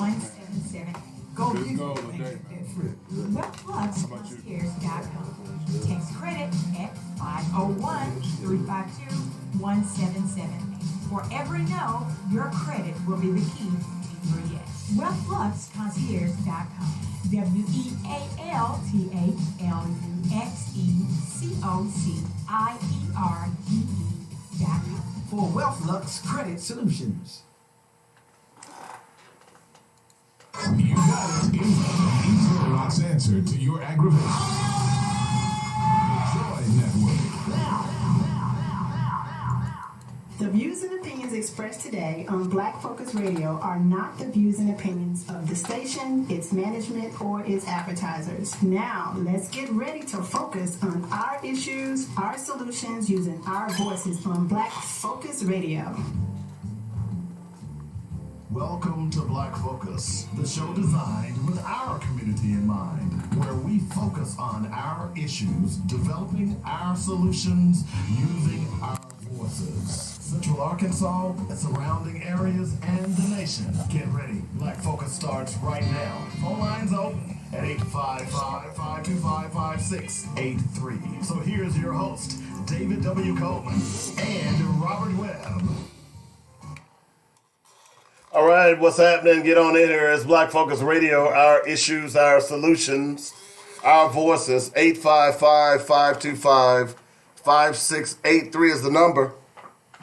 1778. Go Good use goal it. today, man. WellPlus.com. Text credit at 501-352-1778. For every no, your credit will be the key to your yes. WellPlusConcierge.com. WellPlusConcierge.com. For WealthLux Credit Solutions. You got it. He's Little answer to your aggravation. The Joy Network. The views and opinions expressed today on Black Focus Radio are not the views and opinions of the station, its management, or its advertisers. Now, let's get ready to focus on our issues, our solutions, using our voices on Black Focus Radio. Welcome to Black Focus, the show designed with our community in mind, where we focus on our issues, developing our solutions, using our voices. Central Arkansas, surrounding areas, and the nation. Get ready. Black Focus starts right now. Phone lines open at 855-525-5683. So here's your host, David W. Coleman and Robert Webb. All right, what's happening? Get on in here. It's Black Focus Radio. Our issues, our solutions, our voices. 855-525-5683 is the number.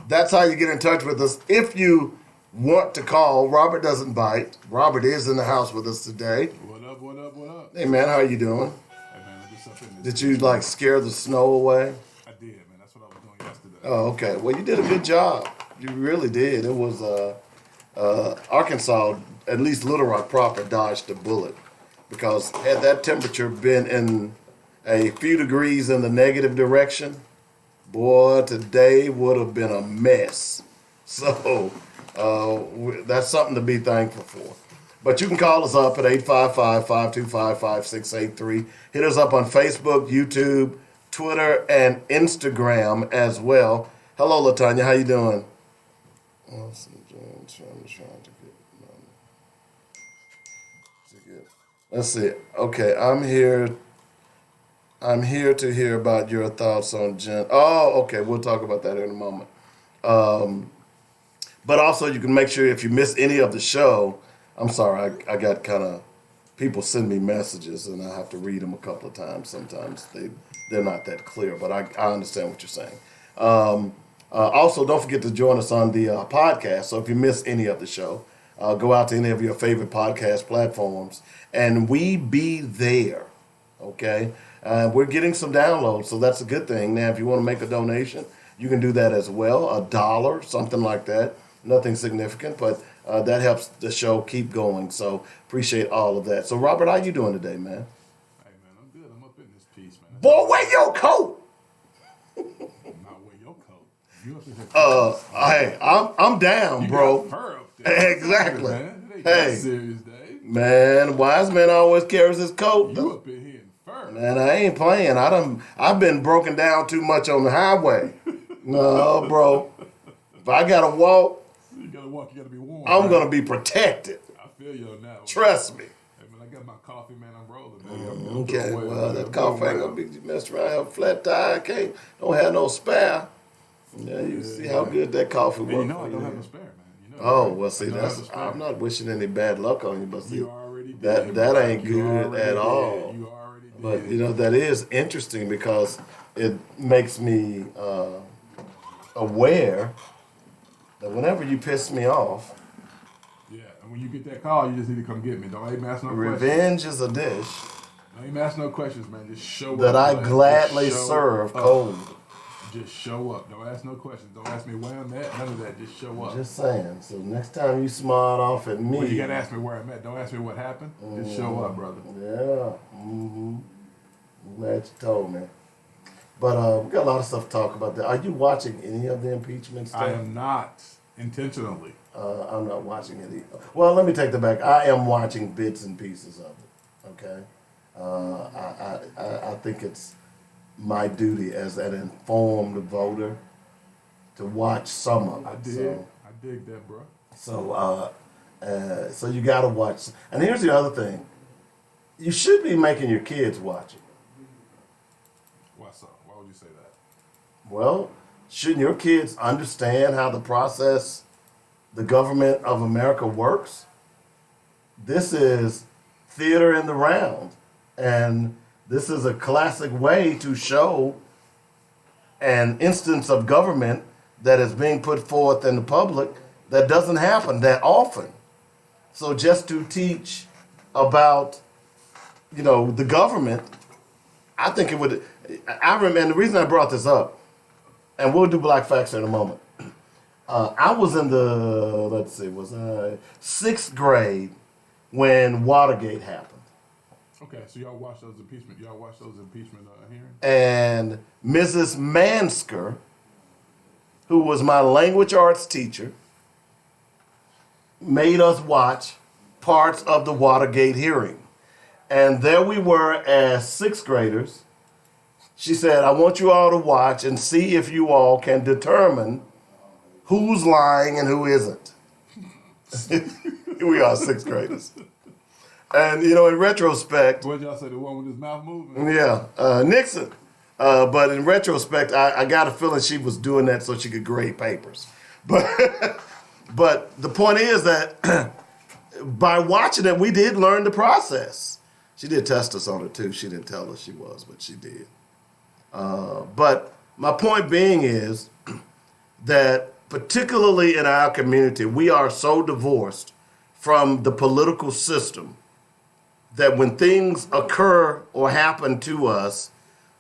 That's how you get in touch with us. If you want to call, Robert doesn't bite. Robert is in the house with us today. What up, what up, what up? Hey, man, how you doing? Hey, man, look this up in this. Did you, scare the snow away? I did, man. That's what I was doing yesterday. Oh, okay. Well, you did a good job. You really did. It was, Arkansas, at least Little Rock proper, dodged a bullet. Because had that temperature been in a few degrees in the negative direction, boy, today would have been a mess. So that's something to be thankful for. But you can call us up at 855-525-5683. Hit us up on Facebook, YouTube, Twitter, and Instagram as well. Hello, LaTanya. How you doing? Let's see. Okay, I'm here to hear about your thoughts on Jen. Oh, okay, we'll talk about that in a moment. But also, you can make sure if you miss any of the show, I'm sorry, I got kind of, people send me messages and I have to read them a couple of times. Sometimes they're not that clear, but I understand what you're saying. Also, don't forget to join us on the podcast. So if you miss any of the show, go out to any of your favorite podcast platforms and we be there, okay? We're getting some downloads, so that's a good thing. Now, if you want to make a donation, you can do that as well, $1, something like that. Nothing significant, but that helps the show keep going. So appreciate all of that. So, Robert, how you doing today, man? Hey, man, I'm good. I'm up in this piece, man. Boy, wear your coat. Not wear your coat. You up in here. Hey, I'm down, you bro. got fur up there. Exactly. Man. It ain't Hey. that serious, Dave. Man, wise man always carries his coat. You up in here in fur. Man, I ain't playing. I've been broken down too much on the highway. No, bro. If I gotta walk, You gotta walk, you gotta be warm. I'm man. gonna be protected. I feel you on that one. Trust me. Hey, man, I got my coffee, man. I'm rolling, baby. I'm Okay, throwing away, well, man. that I'm coffee throwing ain't away. gonna be messed around, have a flat tire, don't have no spare. Yeah, you see how good that coffee And works. you know I don't have no spare, man. You know Oh, that. well, see, I don't have no spare. I'm not wishing any bad luck on you, but see, You already did. that ain't You good already at did. all. You already did. But, that is interesting because it makes me aware that whenever you piss me off, Yeah, and when you get that call, you just need to come get me. Don't even ask no questions. revenge is a dish Don't even ask no questions, man. Just show up. that I man. gladly Just show serve up. cold. Just show up. Don't ask no questions. Don't ask me where I'm at. None of that. Just show up. Just saying. So next time you smart off at me. Well, you gotta ask me where I'm at. Don't ask me what happened. Just show up, brother. Yeah. I'm glad you told me. But we got a lot of stuff to talk about. There. Are you watching any of the impeachment stuff? I am not intentionally. I'm not watching it either. Well, let me take that back. I am watching bits and pieces of it. Okay. I think it's my duty as an informed voter to watch some of it. I dig. So, I dig that, bro. So So you got to watch. And here's the other thing: you should be making your kids watch it. Why so? Why would you say that? Well, shouldn't your kids understand how the government of America works? This is theater in the round, and this is a classic way to show an instance of government that is being put forth in the public that doesn't happen that often. So just to teach about, the government, I think it would. I remember, and the reason I brought this up, and we'll do Black Facts in a moment. I was in the, sixth grade when Watergate happened. Okay, so y'all watch those impeachment hearings? And Mrs. Mansker, who was my language arts teacher, made us watch parts of the Watergate hearing. And there we were as sixth graders. She said, I want you all to watch and see if you all can determine who's lying and who isn't. We are sixth graders. And, in retrospect... What did y'all say, the one with his mouth moving? Yeah, Nixon. But in retrospect, I got a feeling she was doing that so she could grade papers. But the point is that by watching it, we did learn the process. She did test us on it, too. She didn't tell us she was, but she did. But my point being is that particularly in our community, we are so divorced from the political system that when things occur or happen to us,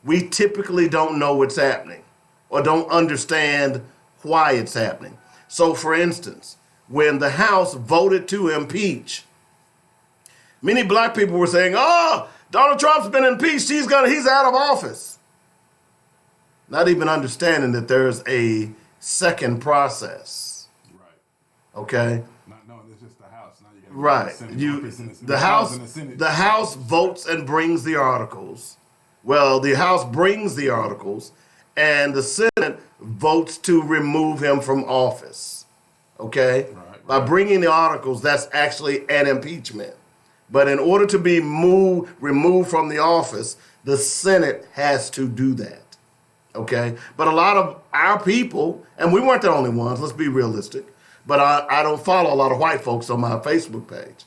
we typically don't know what's happening or don't understand why it's happening. So, for instance, when the House voted to impeach, many black people were saying, oh, Donald Trump's been impeached, he's out of office. Not even understanding that there's a second process. Right. Okay? Not knowing it's just the House. Now you got right. The House votes and brings the articles. Well, the House brings the articles, and the Senate votes to remove him from office. Okay? Right. By bringing the articles, that's actually an impeachment. But in order to be removed from the office, the Senate has to do that. Okay? But a lot of our people, and we weren't the only ones, let's be realistic, but I don't follow a lot of white folks on my Facebook page.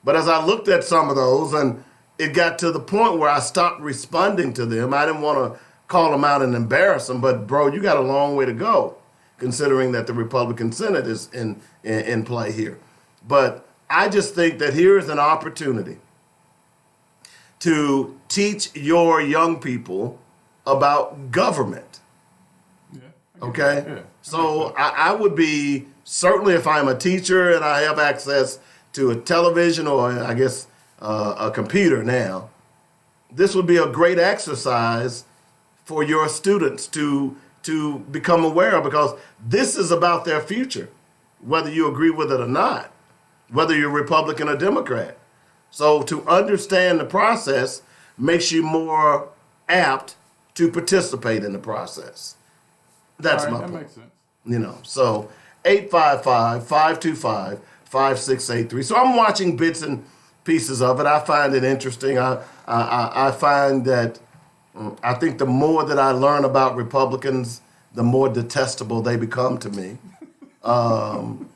But as I looked at some of those, and it got to the point where I stopped responding to them, I didn't want to call them out and embarrass them, but bro, you got a long way to go, considering that the Republican Senate is in play here. But I just think that here is an opportunity to teach your young people about government. Yeah. Okay? Yeah. So I would be, certainly if I'm a teacher and I have access to a television or I guess a computer now, this would be a great exercise for your students to become aware of, because this is about their future, whether you agree with it or not, whether you're Republican or Democrat. So to understand the process makes you more apt to participate in the process. That's my point. That makes sense. So 855-525-5683. So I'm watching bits and pieces of it. I find it interesting. I find that I think the more that I learn about Republicans, the more detestable they become to me. And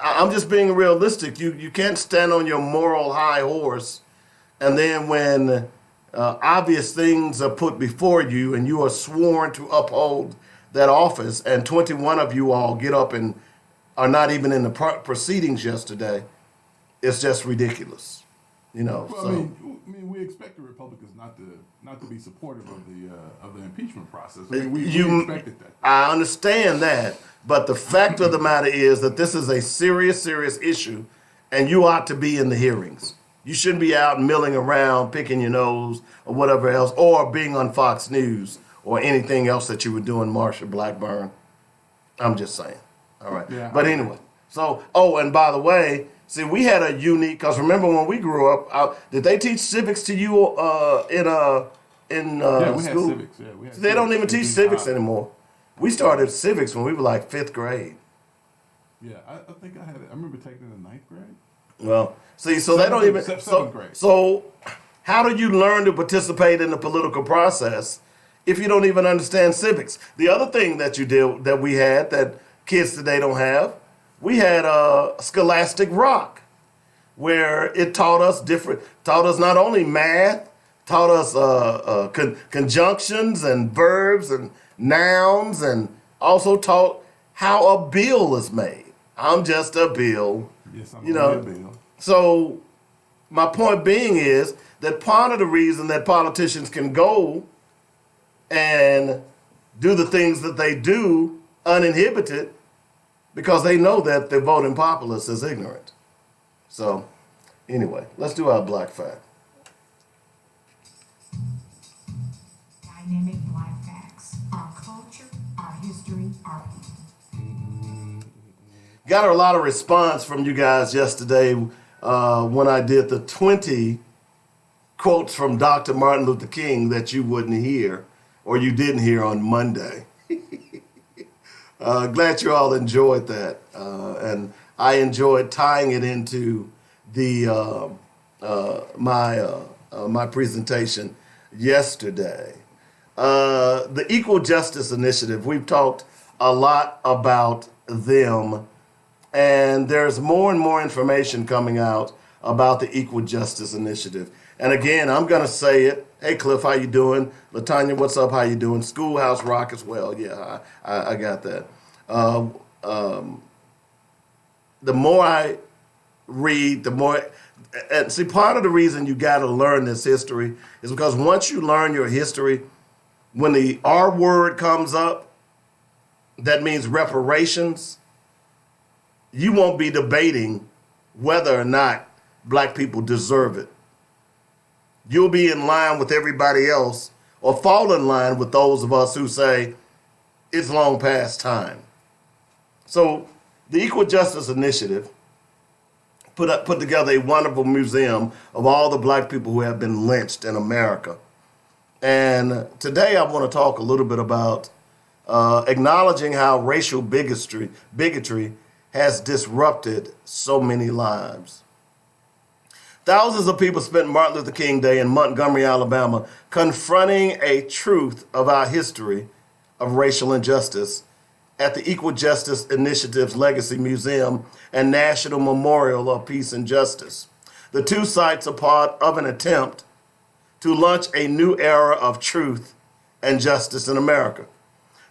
I'm just being realistic. You can't stand on your moral high horse, and then when obvious things are put before you and you are sworn to uphold that office, and 21 of you all get up and are not even in the proceedings yesterday, it's just ridiculous. Well, so. I mean, we expect the Republicans not to be supportive of the impeachment process. I mean, we expected that. I understand that, but the fact of the matter is that this is a serious issue, and you ought to be in the hearings. You shouldn't be out milling around, picking your nose, or whatever else, or being on Fox News or anything else that you were doing, Marsha Blackburn. I'm just saying. All right. Yeah, but anyway, so, and by the way, see, we had a unique, because remember when we grew up, did they teach civics to you in we school? Had civics. Yeah, we had they don't even teach civics anymore. We started civics when we were like 5th grade. Yeah, I think I had it. I remember taking it in ninth grade. Well, see, so they don't even. Seventh grade. So, how do you learn to participate in the political process if you don't even understand civics? The other thing that you did that we had that kids today don't have, we had Scholastic Rock, where it taught us not only math, taught us conjunctions and verbs and nouns, and also taught how a bill is made. I'm just a bill. Yes, I'm You a know, bill. so my point being is that part of the reason that politicians can go and do the things that they do uninhibited because they know that the voting populace is ignorant. So anyway, let's do our black fact. Dynamic Black Facts. Our culture, our history, our people. Got a lot of response from you guys yesterday when I did the 20 quotes from Dr. Martin Luther King that you wouldn't hear or you didn't hear on Monday. Glad you all enjoyed that. And I enjoyed tying it into the my presentation yesterday. The Equal Justice Initiative, we've talked a lot about them. And there's more and more information coming out about the Equal Justice Initiative. And again, I'm going to say it. Hey, Cliff, how you doing? LaTanya, what's up? How you doing? Schoolhouse Rock as well. Yeah, I got that. The more I read, the more... And see, part of the reason you got to learn this history is because once you learn your history, when the R word comes up, that means reparations, you won't be debating whether or not black people deserve it. You'll be in line with everybody else or fall in line with those of us who say it's long past time. So the Equal Justice Initiative put together a wonderful museum of all the black people who have been lynched in America. And today I want to talk a little bit about acknowledging how racial bigotry has disrupted so many lives. Thousands of people spent Martin Luther King Day in Montgomery, Alabama, confronting a truth of our history of racial injustice at the Equal Justice Initiative's Legacy Museum and National Memorial of Peace and Justice. The two sites are part of an attempt to launch a new era of truth and justice in America.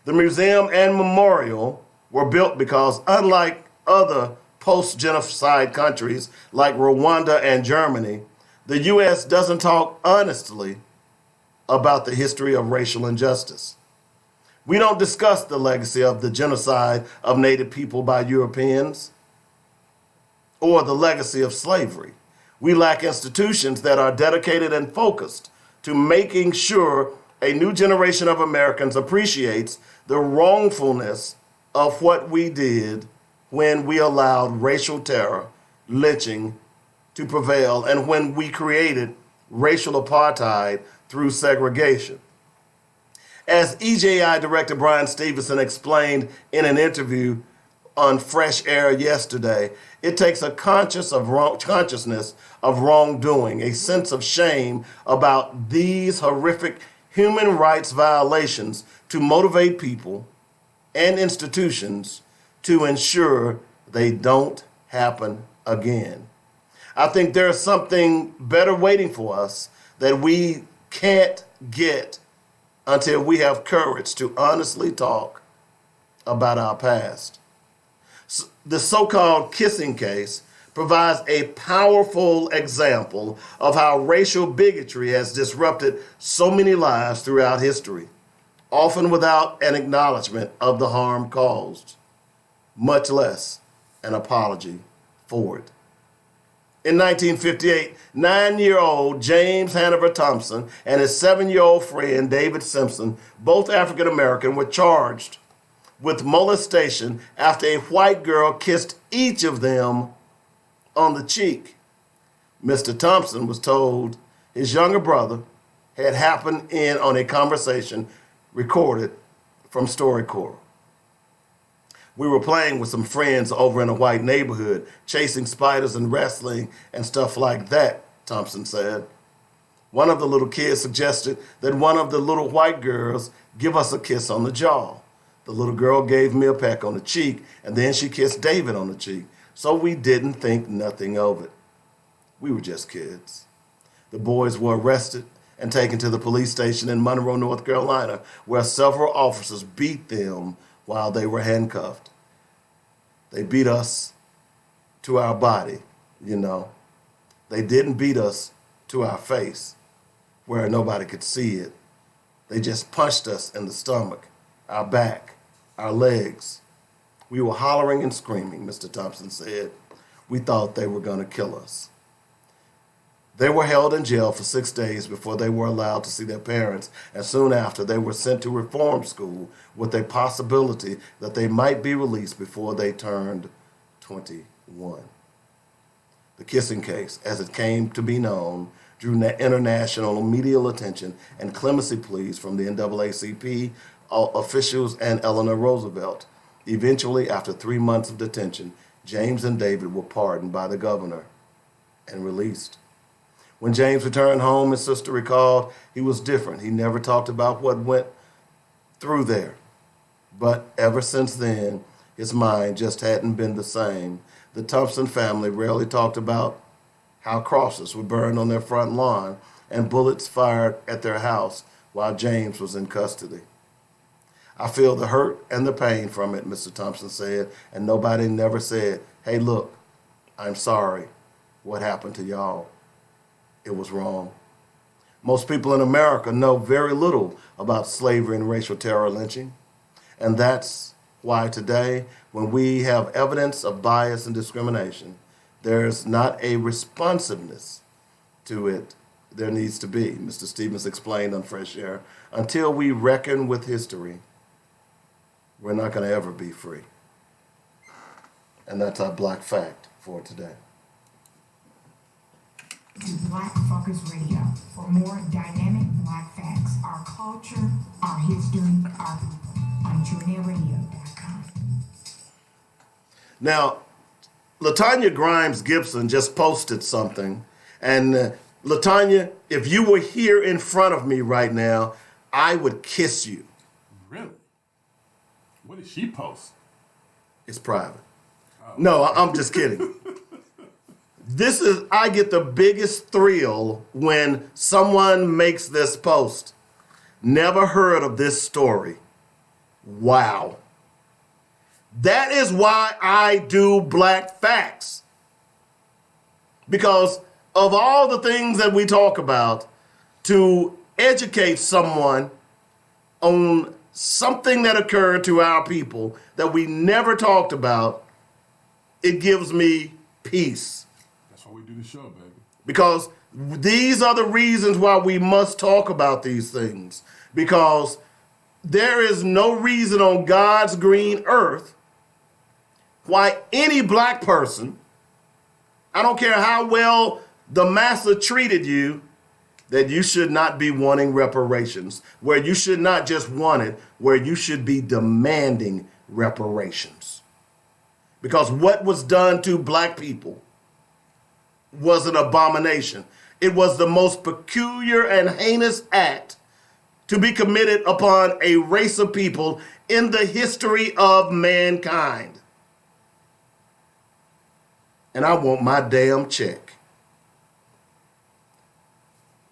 The museum and memorial were built because, unlike other post-genocide countries like Rwanda and Germany, the U.S. doesn't talk honestly about the history of racial injustice. We don't discuss the legacy of the genocide of Native people by Europeans or the legacy of slavery. We lack institutions that are dedicated and focused to making sure a new generation of Americans appreciates the wrongfulness of what we did when we allowed racial terror, lynching to prevail, and when we created racial apartheid through segregation. As EJI Director Brian Stevenson explained in an interview on Fresh Air yesterday, it takes a consciousness of wrongdoing, a sense of shame about these horrific human rights violations to motivate people and institutions to ensure they don't happen again. I think there's something better waiting for us that we can't get until we have courage to honestly talk about our past. The so-called kissing case provides a powerful example of how racial bigotry has disrupted so many lives throughout history, often without an acknowledgement of the harm caused, much less an apology for it. In 1958, 9-year-old James Hanover Thompson and his 7-year-old friend David Simpson, both African American, were charged with molestation after a white girl kissed each of them on the cheek. Mr. Thompson was told his younger brother had happened on a conversation recorded from StoryCorps. We were playing with some friends over in a white neighborhood, chasing spiders and wrestling and stuff like that, Thompson said. One of the little kids suggested that one of the little white girls give us a kiss on the jaw. The little girl gave me a peck on the cheek, and then she kissed David on the cheek, so we didn't think nothing of it. We were just kids. The boys were arrested and taken to the police station in Monroe, North Carolina, where several officers beat them while they were handcuffed. They beat us to our body, you know. They didn't beat us to our face where nobody could see it. They just punched us in the stomach, our back, our legs. We were hollering and screaming, Mr. Thompson said. We thought they were going to kill us. They were held in jail for 6 days before they were allowed to see their parents, and soon after they were sent to reform school with a possibility that they might be released before they turned 21. The kissing case, as it came to be known, drew international media attention and clemency pleas from the NAACP officials and Eleanor Roosevelt. Eventually, after 3 months of detention, James and David were pardoned by the governor and released. When James returned home, his sister recalled he was different. He never talked about what went through there. But ever since then, his mind just hadn't been the same. The Thompson family rarely talked about how crosses were burned on their front lawn and bullets fired at their house while James was in custody. I feel the hurt and the pain from it, Mr. Thompson said, and nobody never said, hey, look, I'm sorry. What happened to y'all? It was wrong. Most people in America know very little about slavery and racial terror lynching. And that's why today, when we have evidence of bias and discrimination, there's not a responsiveness to it there needs to be, Mr. Stevens explained on Fresh Air. Until we reckon with history, we're not going to ever be free. And that's our Black Fact for today. To Black Focus Radio for more dynamic Black facts, our culture, our history, our people on JourneyRadio.com. Now, LaTanya Grimes Gibson just posted something, and LaTanya, if you were here in front of me right now, I would kiss you. Really? What did she post? It's private. Oh. No, I'm just kidding. I get the biggest thrill when someone makes this post. Never heard of this story. Wow. That is why I do Black Facts. Because of all the things that we talk about, to educate someone on something that occurred to our people that we never talked about, it gives me peace. We do the show, baby. Because these are the reasons why we must talk about these things. Because there is no reason on God's green earth why any black person, I don't care how well the master treated you, that you should not be wanting reparations. Where you should not just want it, where you should be demanding reparations. Because what was done to black people was an abomination. It was the most peculiar and heinous act to be committed upon a race of people in the history of mankind. And I want my damn check.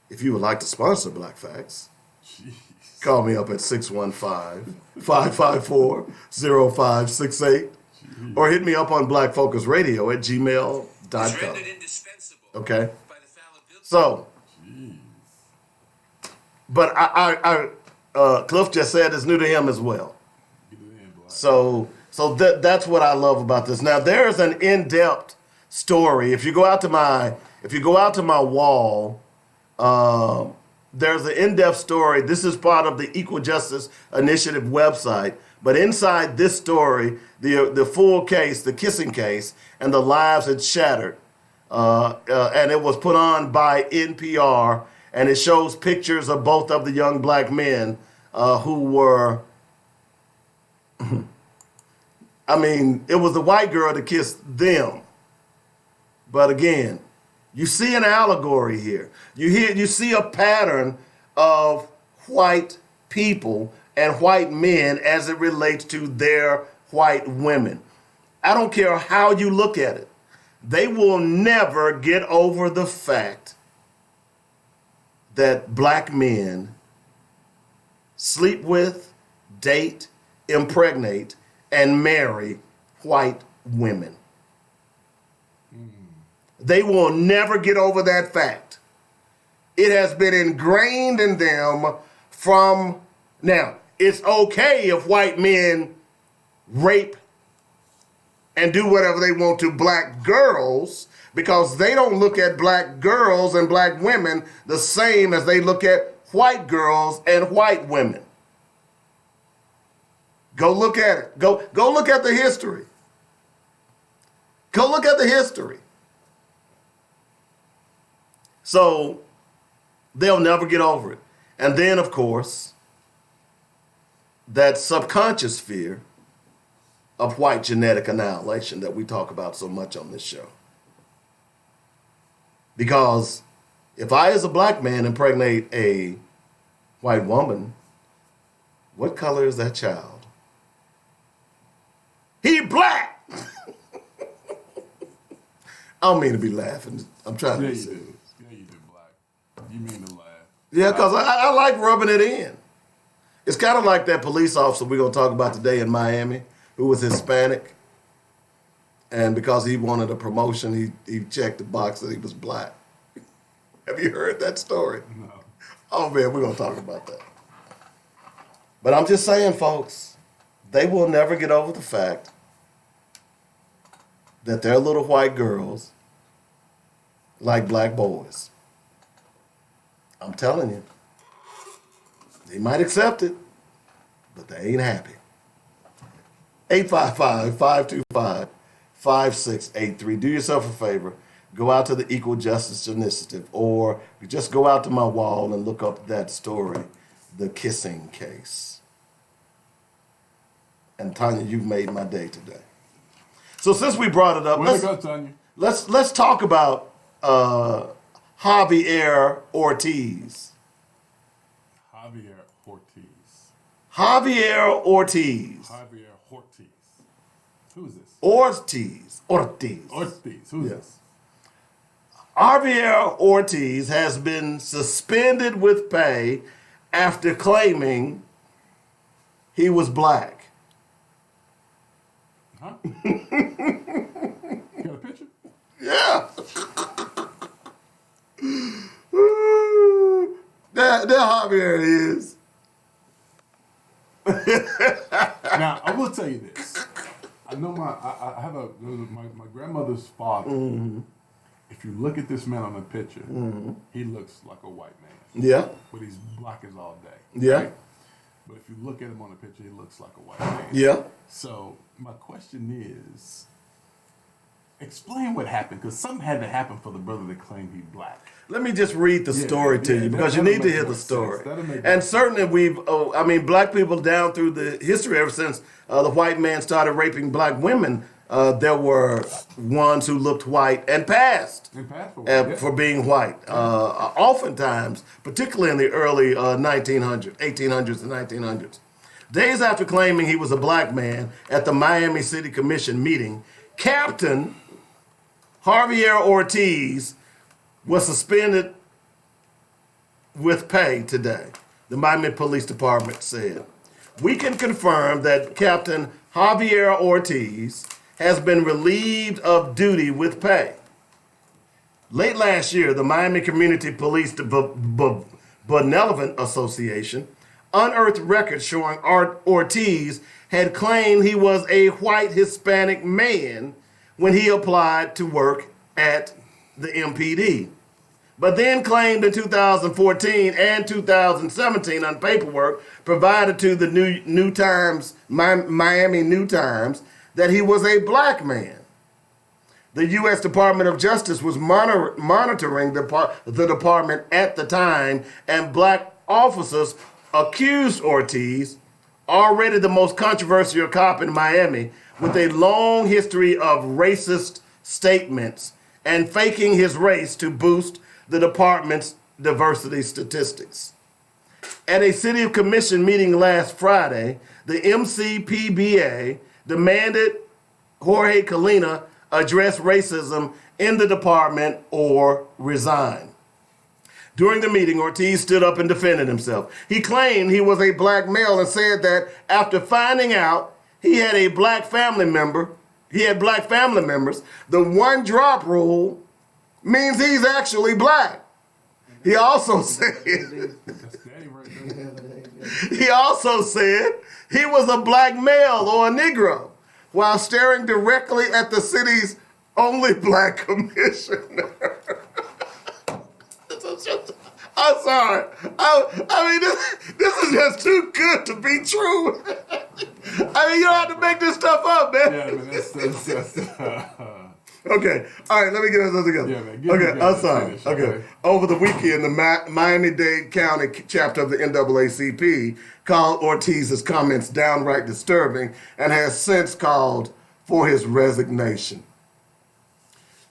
If you would like to sponsor Black Facts, call me up at 615-554-0568 or hit me up on Black Focus Radio at gmail.com. Okay? So, but Cliff just said it's new to him as well. So that's what I love about this. Now, there's an in-depth story. If you go out to my wall, there's an in-depth story. This is part of the Equal Justice Initiative website. But inside this story, the full case, the kissing case, and the lives it shattered, and it was put on by NPR, and it shows pictures of both of the young black men who were, I mean, it was the white girl that kissed them. But again, you see an allegory here. You see a pattern of white people and white men as it relates to their white women. I don't care how you look at it. They will never get over the fact that black men sleep with, date, impregnate, and marry white women. They will never get over that fact. It has been ingrained in them from now. It's okay if white men rape and do whatever they want to black girls because they don't look at black girls and black women the same as they look at white girls and white women. Go look at it. Go look at the history. Go look at the history. So they'll never get over it. And then, of course, that subconscious fear of white genetic annihilation that we talk about so much on this show. Because if I, as a black man, impregnate a white woman, what color is that child? He black! I don't mean to be laughing. I'm trying to be serious. Yeah, you do, black. You mean to laugh. Yeah, because I like rubbing it in. It's kind of like that police officer we're going to talk about today in Miami who was Hispanic. And because he wanted a promotion, he checked the box that he was black. Have you heard that story? No. Oh, man, we're going to talk about that. But I'm just saying, folks, they will never get over the fact that their little white girls like black boys. I'm telling you. They might accept it, but they ain't happy. 855-525-5683. Do yourself a favor. Go out to the Equal Justice Initiative, or you just go out to my wall and look up that story, The Kissing Case. And Tanya, you've made my day today. So since we brought it up, let's talk about Javier Ortiz. Javier Ortiz. Who is this? Ortiz. Who is this? Javier Ortiz has been suspended with pay after claiming he was black. Huh? You got a picture? Yeah. There Javier is. Now, I will tell you this. I know I have my grandmother's father. Mm-hmm. If you look at this man on the picture, mm-hmm. he looks like a white man. Yeah. But he's black as all day. Yeah. Right? But if you look at him on the picture, he looks like a white man. Yeah. So my question is, explain what happened, because something had to happen for the brother to claim he's black. Let me just read the story to you, because you need to hear the story. And certainly black people down through the history, ever since the white man started raping black women, there were ones who looked white and passed for being white. Oftentimes, particularly in the early 1800s and 1900s. Days after claiming he was a black man at the Miami City Commission meeting, Captain Javier Ortiz was suspended with pay today, the Miami Police Department said. We can confirm that Captain Javier Ortiz has been relieved of duty with pay. Late last year, the Miami Community Police Benevolent Association unearthed records showing Ortiz had claimed he was a white Hispanic man when he applied to work at the MPD, but then claimed in 2014 and 2017 on paperwork provided to the New Times, Miami New Times, that he was a black man. The U.S. Department of Justice was monitoring the department at the time, and black officers accused Ortiz, already the most controversial cop in Miami, with a long history of racist statements and faking his race to boost the department's diversity statistics. At a city commission meeting last Friday, the MCPBA demanded Jorge Colina address racism in the department or resign. During the meeting, Ortiz stood up and defended himself. He claimed he was a black male and said that after finding out he had black family members, the one drop rule means he's actually black. He also said he was a black male or a Negro while staring directly at the city's only black commissioner. I'm sorry. I mean, this is just too good to be true. I mean, you don't have to make this stuff up, man. Yeah, man, that's Okay, all right, let me get this together. Yeah, man, okay, I'm sorry. Finish, okay, over the weekend, the Miami-Dade County chapter of the NAACP called Ortiz's comments downright disturbing and has since called for his resignation.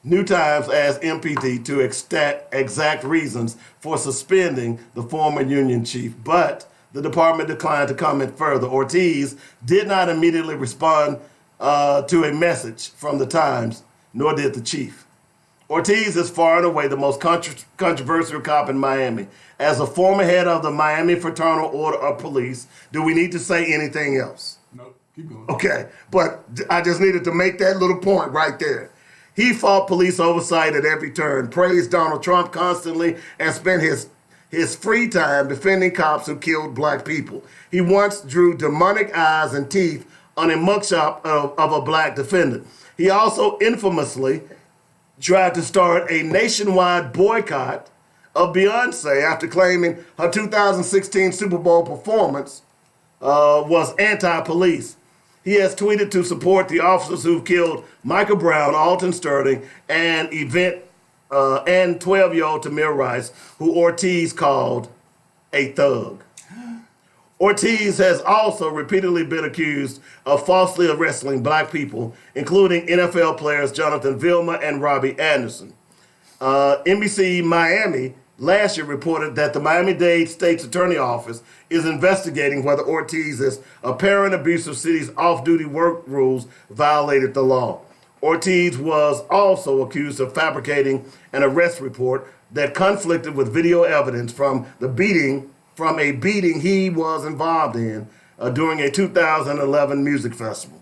New Times asked MPD to exact reasons for suspending the former union chief, but the department declined to comment further. Ortiz did not immediately respond to a message from the Times, nor did the chief. Ortiz is far and away the most controversial cop in Miami. As a former head of the Miami Fraternal Order of Police, do we need to say anything else? No, keep going. Okay, but I just needed to make that little point right there. He fought police oversight at every turn, praised Donald Trump constantly, and spent his free time defending cops who killed black people. He once drew demonic eyes and teeth on a mugshot of a black defendant. He also infamously tried to start a nationwide boycott of Beyonce after claiming her 2016 Super Bowl performance was anti-police. He has tweeted to support the officers who've killed Michael Brown, Alton Sterling, and 12-year-old Tamir Rice, who Ortiz called a thug. Ortiz has also repeatedly been accused of falsely arresting black people, including NFL players Jonathan Vilma and Robbie Anderson. NBC Miami last year reported that the Miami-Dade State's Attorney Office is investigating whether Ortiz's apparent abuse of city's off-duty work rules violated the law. Ortiz was also accused of fabricating an arrest report that conflicted with video evidence from a beating he was involved in during a 2011 music festival.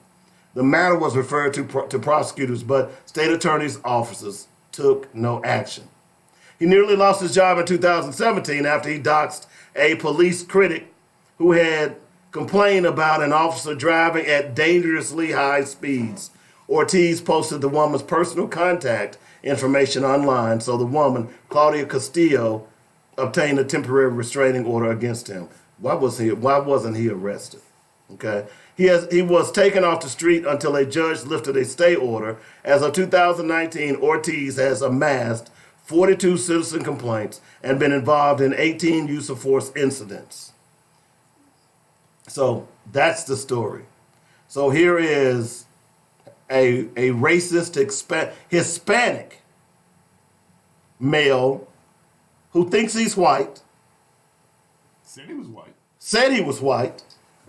The matter was referred to prosecutors, but state attorney's offices took no action. He nearly lost his job in 2017 after he doxed a police critic who had complained about an officer driving at dangerously high speeds. Ortiz posted the woman's personal contact information online, so the woman, Claudia Castillo, obtained a temporary restraining order against him. Why wasn't he arrested? Okay. He was taken off the street until a judge lifted a stay order. As of 2019, Ortiz has amassed 42 citizen complaints and been involved in 18 use of force incidents. So that's the story. So here is a racist Hispanic male who thinks he's white. Said he was white. Said he was white.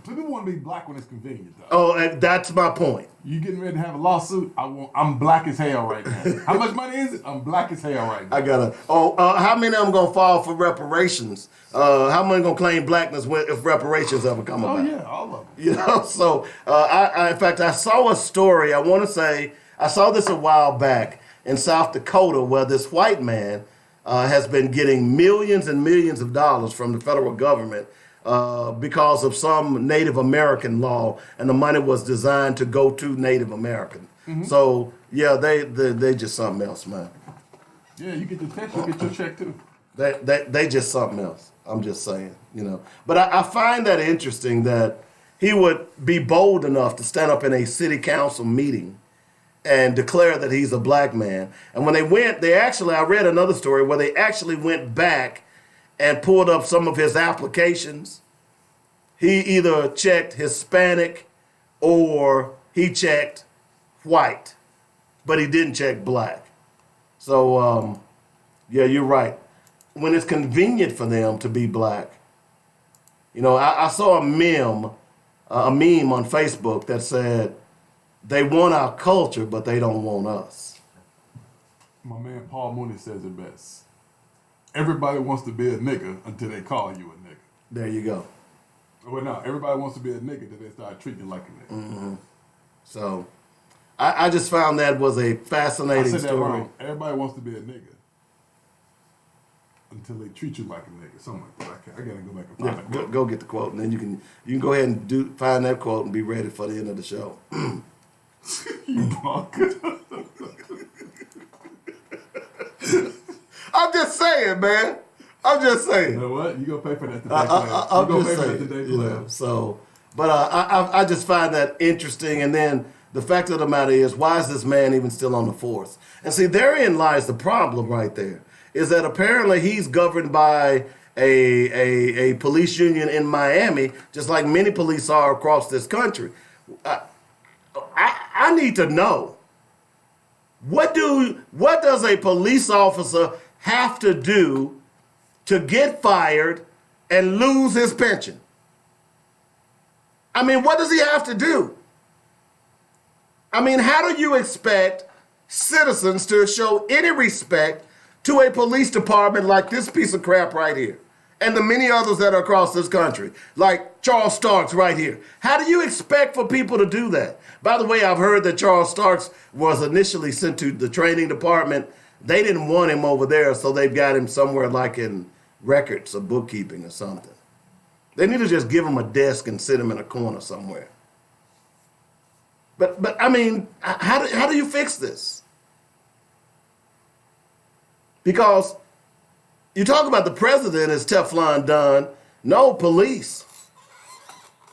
People want to be black when it's convenient, though. Oh, and that's my point. You getting ready to have a lawsuit? I'm black as hell right now. How much money is it? I'm black as hell right now. I gotta. How many of them gonna fall for reparations? How many gonna claim blackness if reparations ever come about? Oh yeah, all of them. You know. So in fact, I saw a story. I want to say I saw this a while back in South Dakota where this white man has been getting millions and millions of dollars from the federal government because of some Native American law, and the money was designed to go to Native American. Mm-hmm. So yeah, they just something else, man. Yeah, you get the text, you get your check too. They just something else. I'm just saying, you know. But I find that interesting that he would be bold enough to stand up in a city council meeting and declare that he's a black man. And when I read another story where they actually went back and pulled up some of his applications. He either checked Hispanic or he checked white, but he didn't check black. So, yeah, you're right. When it's convenient for them to be black, you know, I saw a meme on Facebook that said, they want our culture, but they don't want us. My man Paul Mooney says it best. Everybody wants to be a nigga until they call you a nigga. There you go. Well, no, everybody wants to be a nigga until they start treating you like a nigga. Mm-hmm. So, I just found that was a fascinating I said story. that wrong. Everybody wants to be a nigga until they treat you like a nigga. Something like that. I gotta go back and find that quote. Go get the quote, and then you can go ahead and find that quote and be ready for the end of the show. You punk. I'm just saying, man. I'm just saying. You know what? You gonna pay for that today, I'm just saying. You know, so, but I just find that interesting. And then the fact of the matter is, why is this man even still on the force? And see, therein lies the problem right there. Is that apparently he's governed by a police union in Miami, just like many police are across this country. I need to know, what does a police officer have to do to get fired and lose his pension? I mean, what does he have to do? I mean, how do you expect citizens to show any respect to a police department like this piece of crap right here, and the many others that are across this country, like Charles Starks right here? How do you expect for people to do that? By the way, I've heard that Charles Starks was initially sent to the training department. They didn't want him over there, so they've got him somewhere like in records or bookkeeping or something. They need to just give him a desk and sit him in a corner somewhere. But I mean, how do you fix this? Because you talk about the president as Teflon Don. No, police.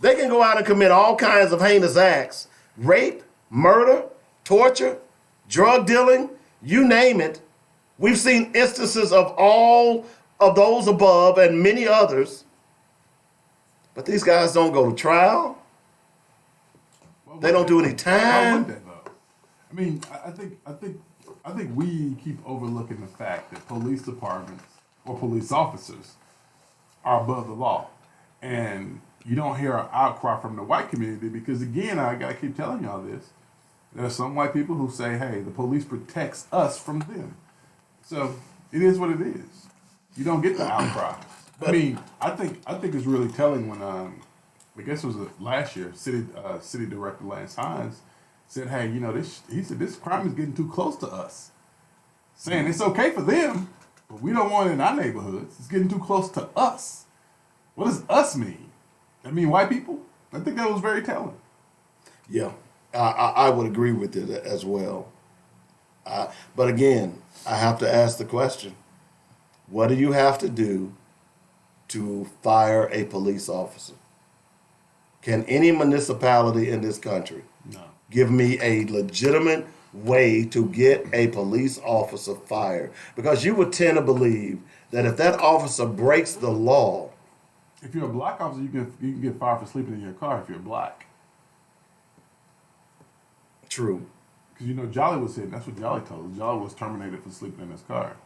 They can go out and commit all kinds of heinous acts. Rape, murder, torture, drug dealing, you name it. We've seen instances of all of those above and many others. But these guys don't go to trial. They don't do any How time. would that though? I mean, I think we keep overlooking the fact that police departments or police officers are above the law, and you don't hear an outcry from the white community because, again, I gotta keep telling y'all this. There are some white people who say, "Hey, the police protects us from them." So it is what it is. You don't get the outcry. I mean, I think it's really telling when I guess it was last year, City Director Lance Hines said, "Hey, you know, this crime is getting too close to us." Saying it's okay for them, but we don't want it in our neighborhoods. It's getting too close to us. What does us mean? That mean white people? I think that was very telling. Yeah, I would agree with it as well. But again, I have to ask the question, what do you have to do to fire a police officer? Can any municipality in this country give me a legitimate way to get a police officer fired? Because you would tend to believe that if that officer breaks the law... If you're a black officer, you can get fired for sleeping in your car if you're black. True. Because, you know, Jolly was hit. That's what Jolly told us. Jolly was terminated for sleeping in his car.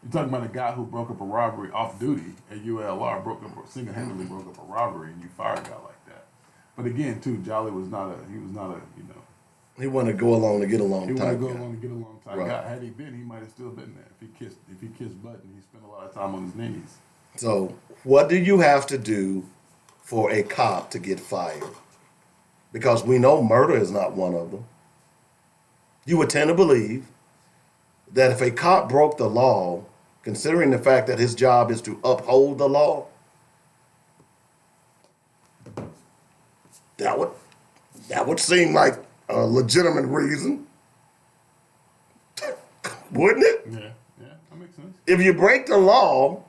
You're talking about a guy who broke up a robbery off duty at ULR, single-handedly broke up a robbery, and you fired a guy like that. But again, too, Jolly was not a, you know. He wanted to go along to get along. He wanted to go along to get along type Right. guy. Had he been, he might have still been there. If he kissed Button, he spent a lot of time on his knees. So, what do you have to do for a cop to get fired? Because we know murder is not one of them. You would tend to believe that if a cop broke the law, considering the fact that his job is to uphold the law, that would seem like a legitimate reason, wouldn't it? Yeah, that makes sense. If you break the law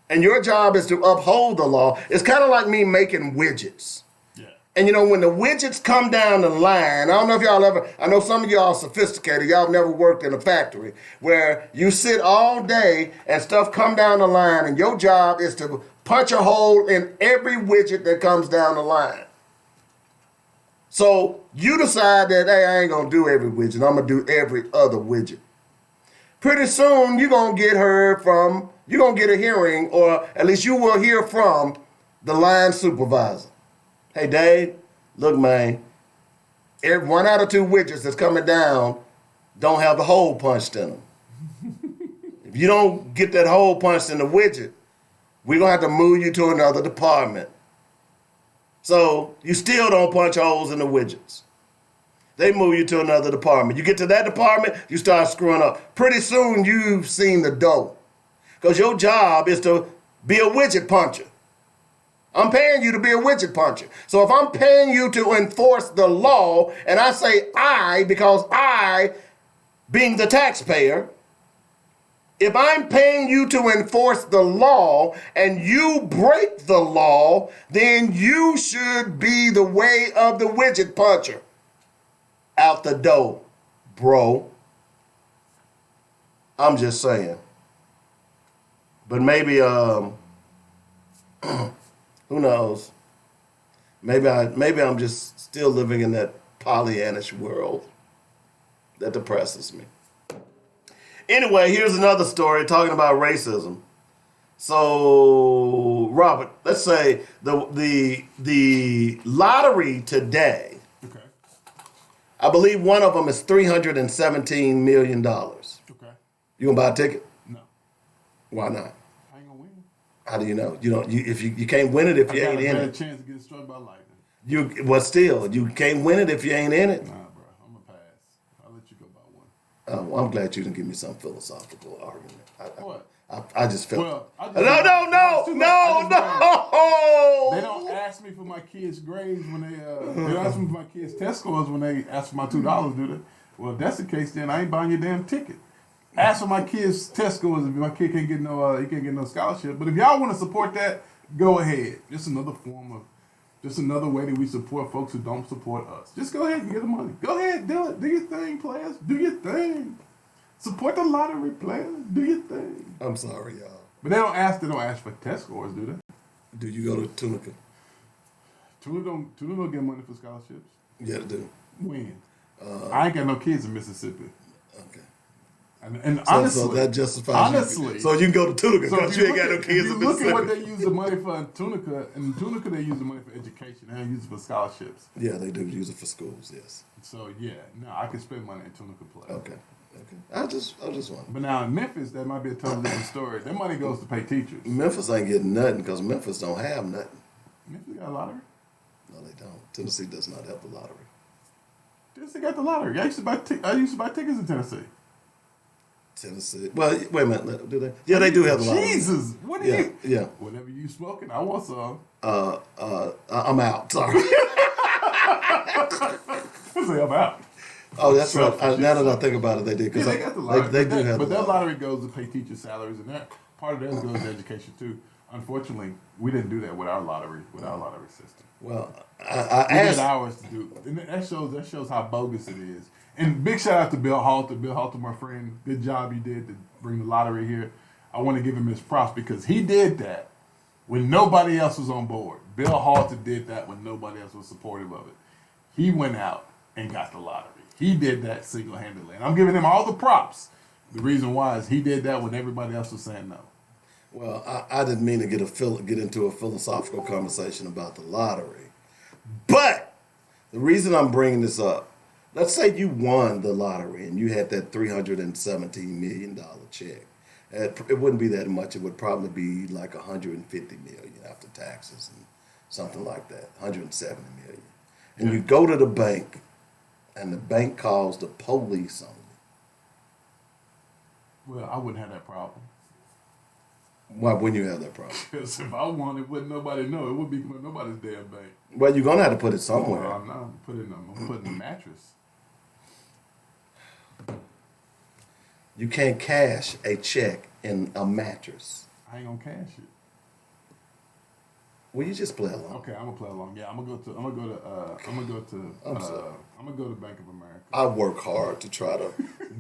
and your job is to uphold the law, it's kind of like me making widgets. Yeah. And you know, when the widgets come down the line, I don't know if y'all ever, I know some of y'all are sophisticated, y'all have never worked in a factory where you sit all day and stuff come down the line and your job is to punch a hole in every widget that comes down the line. So you decide that, hey, I ain't gonna do every widget. I'm gonna do every other widget. Pretty soon you're gonna get a hearing, or at least you will hear from the line supervisor. Hey, Dave, look, man, every 1 out of 2 widgets that's coming down don't have the hole punched in them. If you don't get that hole punched in the widget, we're gonna have to move you to another department. So you still don't punch holes in the widgets. They move you to another department. You get to that department, you start screwing up. Pretty soon you've seen the dough. Because your job is to be a widget puncher. I'm paying you to be a widget puncher. So if I'm paying you to enforce the law, and I say I, because I, being the taxpayer, if I'm paying you to enforce the law and you break the law, then you should be the way of the widget puncher. Out the door, bro. I'm just saying. But maybe, who knows? Maybe I'm just still living in that Pollyannish world that depresses me. Anyway, here's another story talking about racism. So, Robert, let's say the lottery today. Okay. I believe one of them is $317 million. Okay. You gonna buy a ticket? No. Why not? I ain't gonna win. How do you know? You can't win it if you ain't in I got a it. better chance to get struck by lightning. You can't win it if you ain't in it. Nah, bro. I'm gonna pass. I'll let you go by one. Well, I'm glad you didn't give me some philosophical argument. What? I just felt. Well, I just- No. They don't ask me for my kids' grades when they don't ask me for my kids' test scores when they ask for my $2, do they? Well, if that's the case, then I ain't buying your damn ticket. Ask for my kids' test scores if my kid can't get no scholarship. But if y'all want to support that, go ahead. Just another way that we support folks who don't support us. Just go ahead and get the money. Go ahead, do it. Do your thing, players. Do your thing. Support the lottery, players. Do your thing. I'm sorry, y'all. But they don't ask for test scores, do they? Do you go to Tunica? Tula don't get money for scholarships. Yeah, they do. When? I ain't got no kids in Mississippi. Okay. And honestly, so that justifies. So you can go to Tunica because you ain't got no kids in Mississippi. Look at what Mississippi. they use the money for in Tunica. In Tunica, they use the money for education. They don't use it for scholarships. Yeah, they do use it for schools. Yes. So yeah, no, I can spend money in Tunica play. Okay. I just wondering. But now in Memphis, that might be a totally different story. That money goes to pay teachers. Memphis ain't getting nothing because Memphis don't have nothing. Memphis got a lottery. No, they don't. Tennessee does not have the lottery. Tennessee got the lottery. I used to buy tickets in Tennessee. Tennessee. Well, wait a minute. Do they? Yeah, they do have the lottery. Jesus, what are you? Yeah. Whenever you smoking, I want some. I'm out. Sorry. Say I'm out. Oh, that's right. Now that I think about it, they did. Yeah, they got the lottery. They do have but the that lottery. lottery goes to pay teacher salaries, and that part of that goes to education too. Unfortunately, we didn't do that with our lottery system. Well, We I had asked. ours to do, and that shows how bogus it is. And big shout out to Bill Halter. Bill Halter, my friend, good job you did to bring the lottery here. I want to give him his props because he did that when nobody else was on board. Bill Halter did that when nobody else was supportive of it. He went out and got the lottery. He did that single-handedly. And I'm giving him all the props. The reason why is he did that when everybody else was saying no. Well, I didn't mean to get into a philosophical conversation about the lottery, but the reason I'm bringing this up, let's say you won the lottery and you had that $317 million check. It wouldn't be that much. It would probably be like $150 million after taxes and something like that, $170 million. And you go to the bank, and the bank calls the police on you. Well, I wouldn't have that problem. Why wouldn't you have that problem? Because if I won it, wouldn't nobody know. It would be nobody's damn bank. Well, you're going to have to put it somewhere. Well, I'm putting a mattress. You can't cash a check in a mattress. I ain't gonna cash it. Well, you just play along. Okay, I'm gonna play along. Yeah, I'm gonna go to Bank of America. I work hard to try to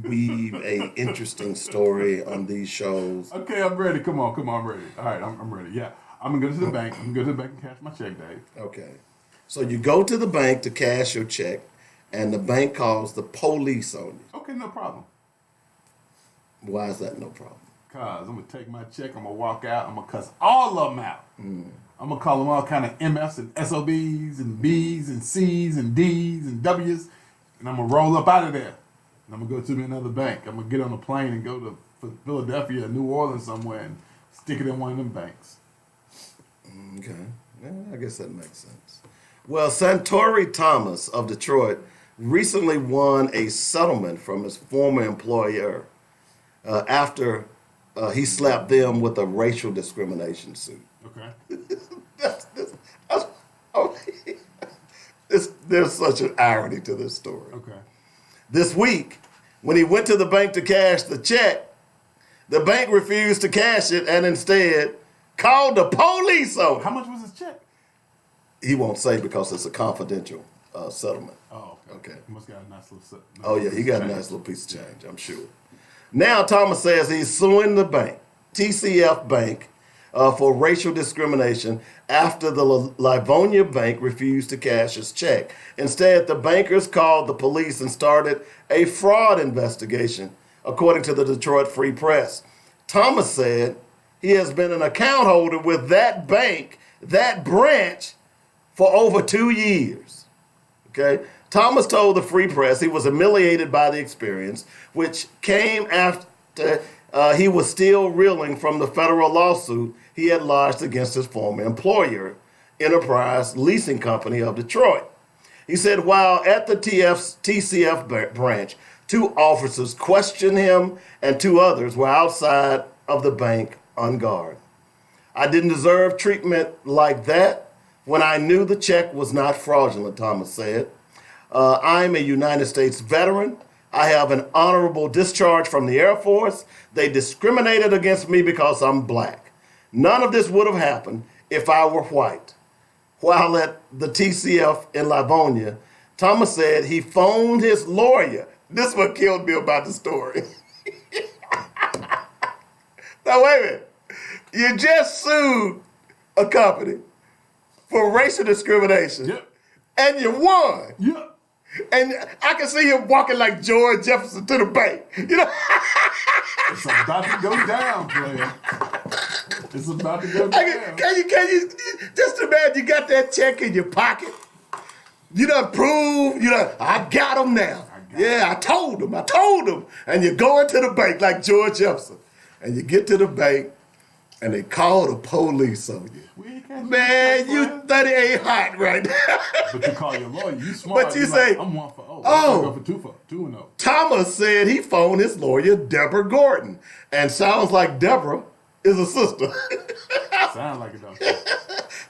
weave a interesting story on these shows. Okay, I'm ready. Come on, I'm ready. All right, I'm ready. Yeah, I'm gonna go to the bank. I'm gonna go to the bank and cash my check, Dave. Okay. So you go to the bank to cash your check, and the bank calls the police on you. Okay, no problem. Why is that no problem? Cause I'm gonna take my check, I'm gonna walk out, I'm gonna cuss all of them out. I'm gonna call them all kind of MFs and SOBs and Bs and Cs and Ds and Ws, and I'm gonna roll up out of there. And I'm gonna go to another bank. I'm gonna get on a plane and go to Philadelphia or New Orleans somewhere and stick it in one of them banks. Okay, yeah, I guess that makes sense. Well, Santori Thomas of Detroit recently won a settlement from his former employer after he slapped them with a racial discrimination suit. Okay. There's such an irony to this story. Okay. This week, when he went to the bank to cash the check, the bank refused to cash it and instead called the police on him. How much was his check? He won't say because it's a confidential settlement. Oh, Okay. He must got a nice little. Oh, yeah, he got a nice little piece of change, I'm sure. Now, Thomas says he's suing the bank, TCF Bank, for racial discrimination after the Livonia Bank refused to cash his check. Instead, the bankers called the police and started a fraud investigation, according to the Detroit Free Press. Thomas said he has been an account holder with that bank, that branch, for over 2 years. Okay? Thomas told the Free Press he was humiliated by the experience, which came after he was still reeling from the federal lawsuit he had lodged against his former employer, Enterprise Leasing Company of Detroit. He said while at the TCF branch, 2 officers questioned him and 2 others were outside of the bank on guard. I didn't deserve treatment like that when I knew the check was not fraudulent, Thomas said. I'm a United States veteran. I have an honorable discharge from the Air Force. They discriminated against me because I'm black. None of this would have happened if I were white. While at the TCF in Livonia, Thomas said he phoned his lawyer. This is what killed me about the story. Now, wait a minute. You just sued a company for racial discrimination. Yep. And you won. Yep. And I can see him walking like George Jefferson to the bank. You know? It's about to go down, player. It's about to go down. Can you just imagine you got that check in your pocket? You done proved, I got him now. I told him. And you go into the bank like George Jefferson. And you get to the bank and they call the police on you. Man, you 38 hot right now. But you call your lawyer, you smart. But you You're say, like, I'm 1 for 0. oh. Go for 2 and 0. Thomas said he phoned his lawyer, Deborah Gordon. And sounds like Deborah is a sister. Sound like it though.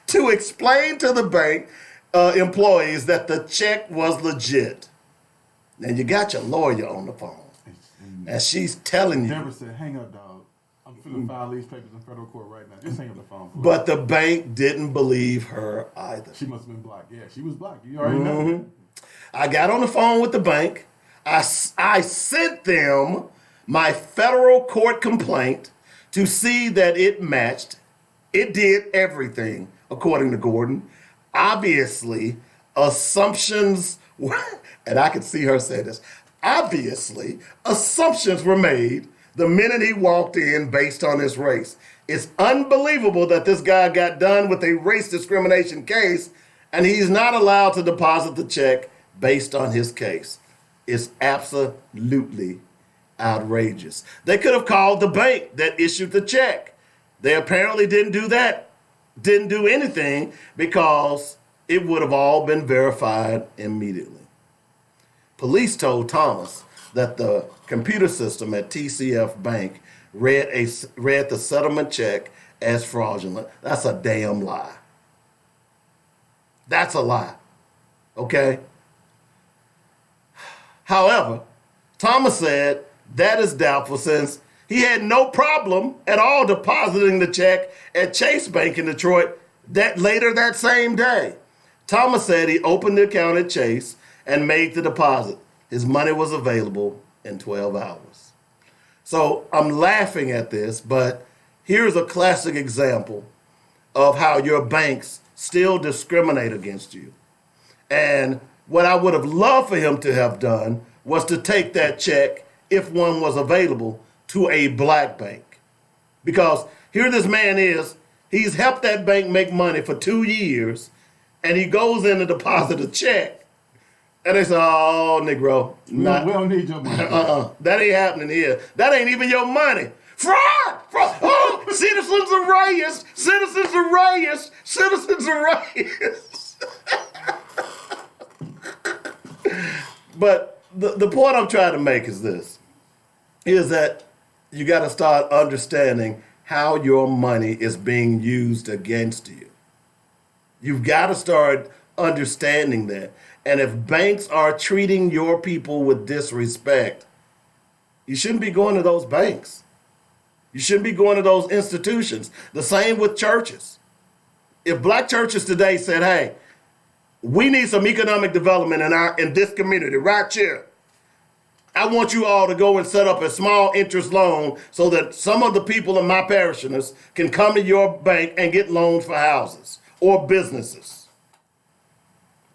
To explain to the bank employees that the check was legit. And you got your lawyer on the phone. And she's telling you. Deborah said, hang up, dog. I'm finna file these papers in federal court right now. Just hang up the phone. But the bank didn't believe her either. She must have been black. Yeah, she was black. You already know. I got on the phone with the bank. I sent them my federal court complaint to see that it matched. It did everything, according to Gordon. Obviously, assumptions were, and I could see her say this, obviously, assumptions were made the minute he walked in based on his race. It's unbelievable that this guy got done with a race discrimination case and he's not allowed to deposit the check based on his case. It's absolutely outrageous. They could have called the bank that issued the check. They apparently didn't do that, didn't do anything because it would have all been verified immediately. Police told Thomas that the computer system at TCF Bank read the settlement check as fraudulent. That's a damn lie. That's a lie. Okay? However, Thomas said that is doubtful since he had no problem at all depositing the check at Chase Bank in Detroit later that same day. Thomas said he opened the account at Chase and made the deposit. His money was available in 12 hours. So I'm laughing at this, but here's a classic example of how your banks still discriminate against you. And what I would have loved for him to have done was to take that check, if one was available, to a black bank. Because here this man is, he's helped that bank make money for 2 years, and he goes in to deposit a check. And they say, oh, Negro, We don't need your money. that ain't happening here. That ain't even your money. Fraud! Fraud! Oh, citizens of rights! Citizens of rights! Citizens of rights! But the point I'm trying to make is this, is that you got to start understanding how your money is being used against you. You've got to start understanding that. And if banks are treating your people with disrespect, you shouldn't be going to those banks. You shouldn't be going to those institutions. The same with churches. If black churches today said, hey, we need some economic development in this community right here, I want you all to go and set up a small interest loan so that some of the people in my parishioners can come to your bank and get loans for houses or businesses.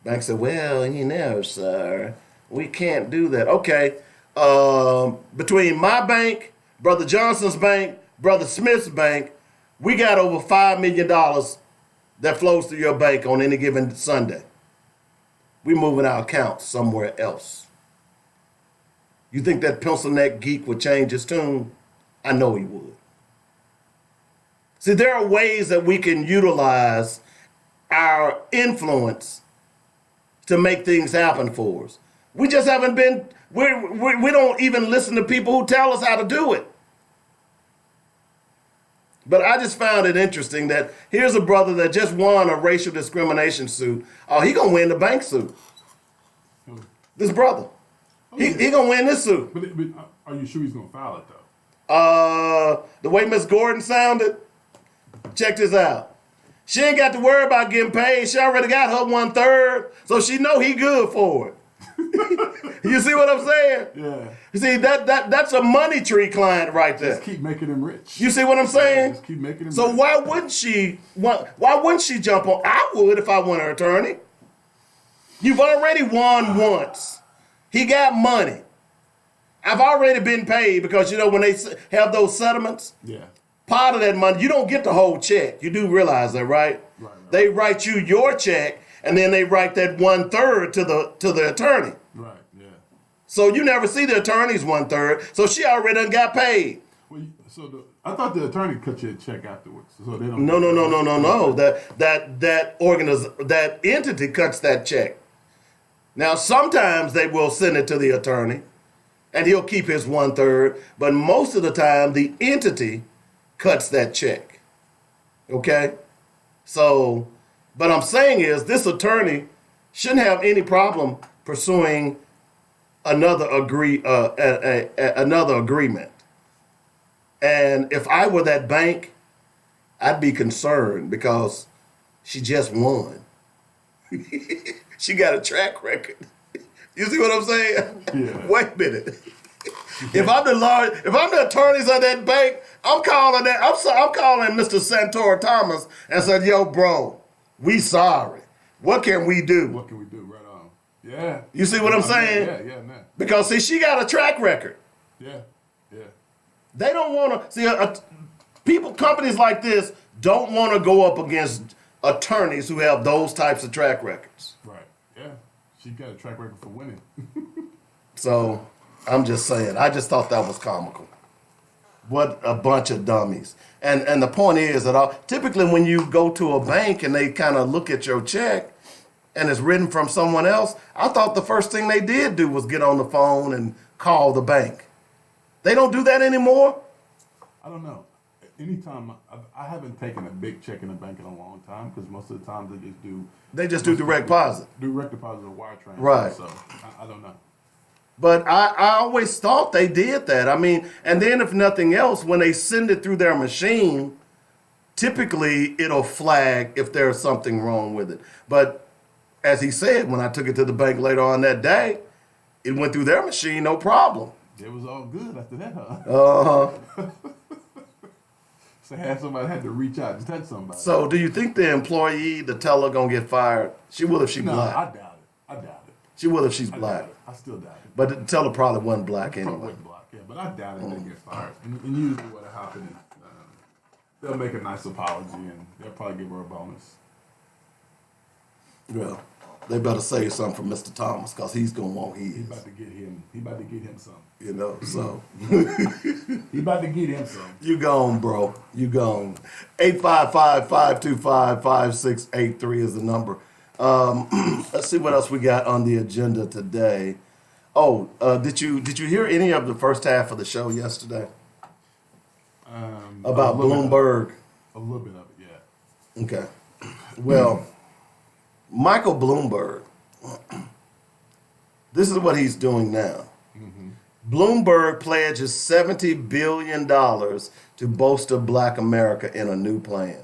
Bank said, well, sir, we can't do that. Okay, between my bank, Brother Johnson's bank, Brother Smith's bank, we got over $5 million that flows through your bank on any given Sunday. We're moving our accounts somewhere else. You think that pencil neck geek would change his tune? I know he would. See, there are ways that we can utilize our influence to make things happen for us. We just haven't been, we don't even listen to people who tell us how to do it. But I just found it interesting that here's a brother that just won a racial discrimination suit. Oh, he gonna win the bank suit. This brother. He gonna win this suit. But are you sure he's gonna file it though? The way Miss Gordon sounded, check this out. She ain't got to worry about getting paid. She already got her 1/3, so she know he good for it. You see what I'm saying? Yeah. You see, that's a money tree client right there. Just keep making him rich. You see what I'm saying? Just keep making him So rich. why wouldn't she jump on? I would if I were an attorney. You've already won once. He got money. I've already been paid because, when they have those settlements, Yeah. part of that money, you don't get the whole check. You do realize that, right? Right. They write you your check, and then they write that 1/3 to the attorney. Right, yeah. So you never see the attorney's 1/3. So she already done got paid. Well, I thought the attorney cut you a check afterwards. So they don't. No. That entity cuts that check. Now sometimes they will send it to the attorney, and he'll keep his 1/3. But most of the time, the entity cuts that check. Okay? So, but I'm saying is this attorney shouldn't have any problem pursuing another agreement. And if I were that bank, I'd be concerned because she just won. She got a track record. You see what I'm saying? Yeah. Wait a minute. If I'm the attorneys at that bank, I'm calling Mr. Santora Thomas and said, yo, bro, we sorry. What can we do? What can we do? Right on. Yeah. You see what I'm saying? Yeah, man. Because see, she got a track record. Yeah. They don't want to see companies like this don't want to go up against attorneys who have those types of track records. Right. Yeah. She got a track record for winning. So I'm just saying, I just thought that was comical. What a bunch of dummies. And the point is that typically when you go to a bank and they kind of look at your check and it's written from someone else, I thought the first thing they did do was get on the phone and call the bank. They don't do that anymore? I don't know. Anytime I haven't taken a big check in the bank in a long time because most of the time They just do direct deposit. Direct deposit or wire transfer. Right. So I don't know. But I always thought they did that. I mean, and then if nothing else, when they send it through their machine, typically it'll flag if there's something wrong with it. But as he said, when I took it to the bank later on that day, it went through their machine, no problem. It was all good after that, huh? Uh-huh. So somebody had to reach out to touch somebody. So do you think the employee, the teller, gonna get fired? She will if she No, black. I doubt it. I doubt it. She will if she's I black. doubt it. I still doubt it. But tell her probably wasn't black Probably anyway. wasn't black, yeah, but I doubt it. They get fired, and usually what'll happen is they'll make a nice apology and they'll probably give her a bonus. Well, they better save something for Mr. Thomas because he's gonna want his. He about to get him. He about to get him some. You know, so He about to get him some. you gone, bro. You gone. 855-525-5683 is the number. Let's see what else we got on the agenda today. Oh, did you hear any of the first half of the show yesterday about Bloomberg? A little bit of it, yeah. Okay. Well, Michael Bloomberg, this is what he's doing now. Bloomberg pledges $70 billion to bolster Black America in a new plan.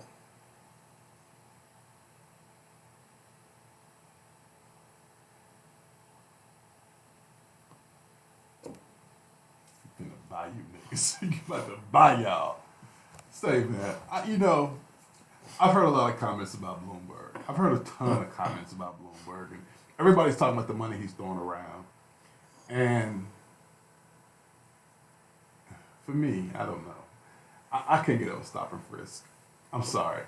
Finna buy you niggas. You about to buy y'all. Say, man, I've heard a lot of comments about Bloomberg. I've heard a ton of comments about Bloomberg, and everybody's talking about the money he's throwing around. And for me, I don't know. I can't get over stop and frisk. I'm sorry.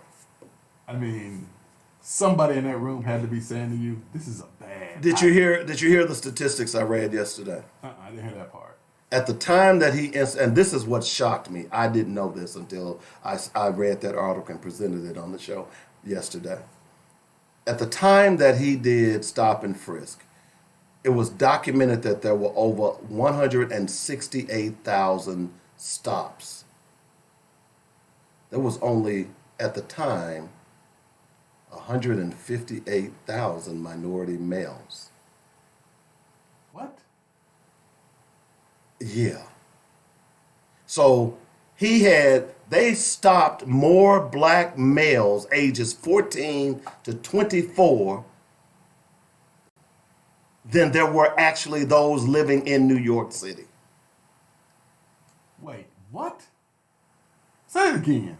I mean, somebody in that room had to be saying to you, "This is a bad." Did you hear the statistics I read yesterday? I didn't hear that part. At the time that and this is what shocked me. I didn't know this until I read that article and presented it on the show yesterday. At the time that he did stop and frisk, it was documented that there were over 168,000 stops. There was only, at the time, 158,000 minority males. What? Yeah. So they stopped more black males ages 14 to 24 than there were actually those living in New York City. Wait, what? Say it again.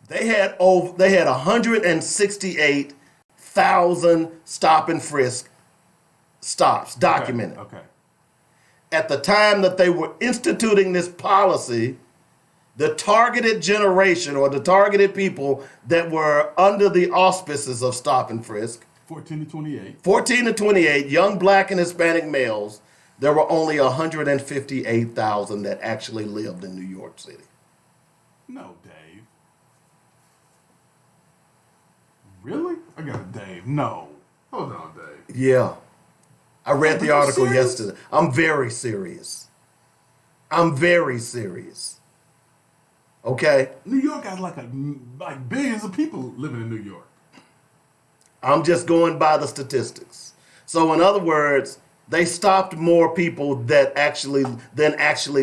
They had 168,000 stop and frisk stops documented. Okay. At the time that they were instituting this policy, the targeted generation or the targeted people that were under the auspices of stop and frisk, 14 to 28. 14 to 28, young Black and Hispanic males, there were only 158,000 that actually lived in New York City. No, Dave. Really? I got a Dave. No. Hold on, Dave. Yeah. I read the Are you article serious? yesterday. I'm very serious. Okay? New York got like billions of people living in New York. I'm just going by the statistics. So in other words, they stopped more people than actually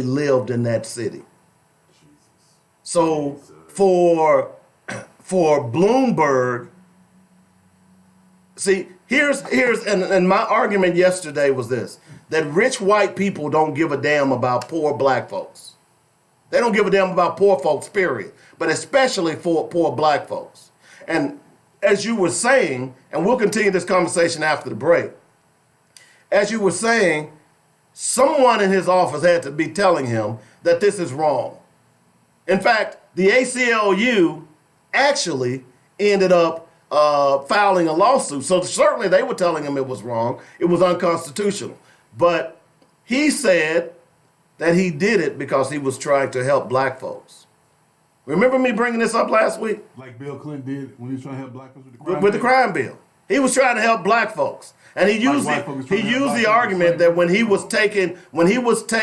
lived in that city. So for Bloomberg, see, here's and my argument yesterday was this, that rich white people don't give a damn about poor black folks. They don't give a damn about poor folks, period. But especially for poor black folks. And as you were saying, and we'll continue this conversation after the break, as you were saying, someone in his office had to be telling him that this is wrong. In fact, the ACLU actually ended up filing a lawsuit. So certainly they were telling him it was wrong. It was unconstitutional. But he said that he did it because he was trying to help black folks. Remember me bringing this up last week? Like Bill Clinton did when he was trying to help black folks with the crime With the bill? crime bill. He was trying to help black folks. And he used white folks trying to help the black argument folks. that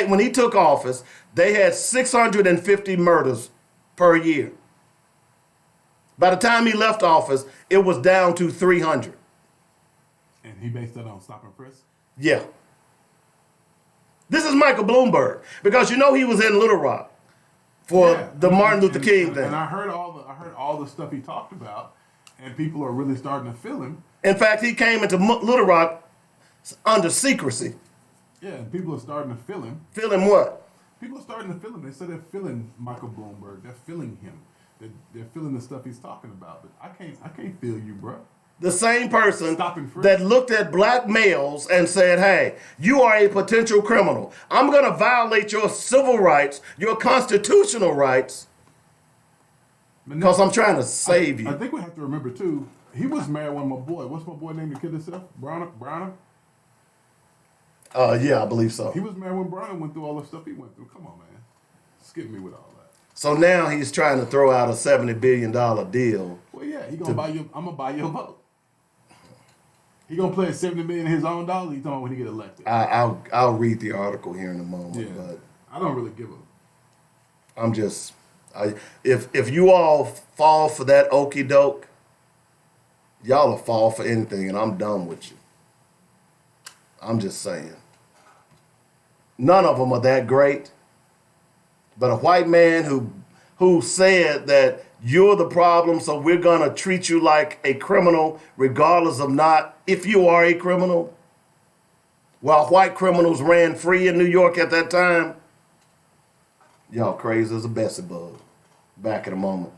when he took office, they had 650 murders per year. By the time he left office, it was down to 300. And he based that on stop and frisk? Yeah. This is Michael Bloomberg, because he was in Little Rock for Yeah. the Martin Luther King and, thing. And I heard all the stuff he talked about, and people are really starting to feel him. In fact, he came into Little Rock under secrecy. Yeah, and people are starting to feel him. Feeling what? People are starting to feel him. They say they're feeling Michael Bloomberg. They're feeling him. They're feeling the stuff he's talking about. But I can't feel you, bro. The same person Stop and frisk. that looked at black males and said, hey, you are a potential criminal. I'm going to violate your civil rights, your constitutional rights, because I'm trying to save you. I think we have to remember, too, he was married with my boy. What's my boy name that killed himself? Browner? Yeah, I believe so. He was married when Browner went through all the stuff he went through. Come on, man. Skip me with all that. So now he's trying to throw out a $70 billion deal. Well, yeah, I'm going to buy your vote. He gonna play $70 million in his own dollars. He's talking about when he get elected. I'll read the article here in a moment. Yeah, But I don't really give a. I'm just, if you all fall for that okie doke, y'all will fall for anything, and I'm done with you. I'm just saying. None of them are that great, but a white man who said that you're the problem, so we're going to treat you like a criminal regardless of not if you are a criminal. While white criminals ran free in New York at that time, y'all crazy as a Bessie bug. Back in a moment.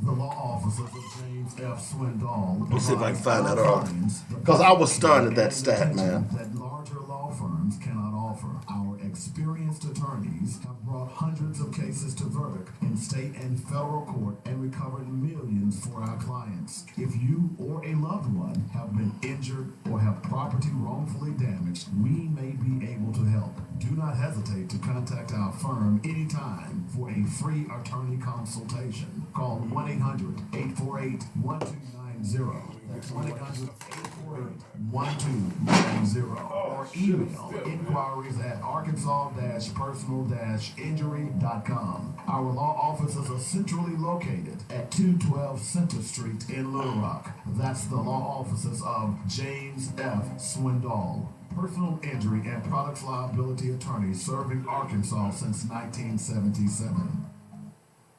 The law offices of James F. Swindoll. Let's see if I can find that article. Because I was stunned at that stat, man. That larger law firms cannot offer. Our experienced attorneys have brought hundreds of cases to verdict in state and federal court and recovered millions for our clients. If you or a loved one have been injured or have property wrongfully damaged, we may be able to help. Do not hesitate to contact our firm anytime for a free attorney consultation. Call 1-800-848-1290. That's 1-800-848-1290. Or email inquiries at arkansas-personal-injury.com. Our law offices are centrally located at 212 Center Street in Little Rock. That's the law offices of James F. Swindoll. Personal injury and products liability attorney serving Arkansas since 1977.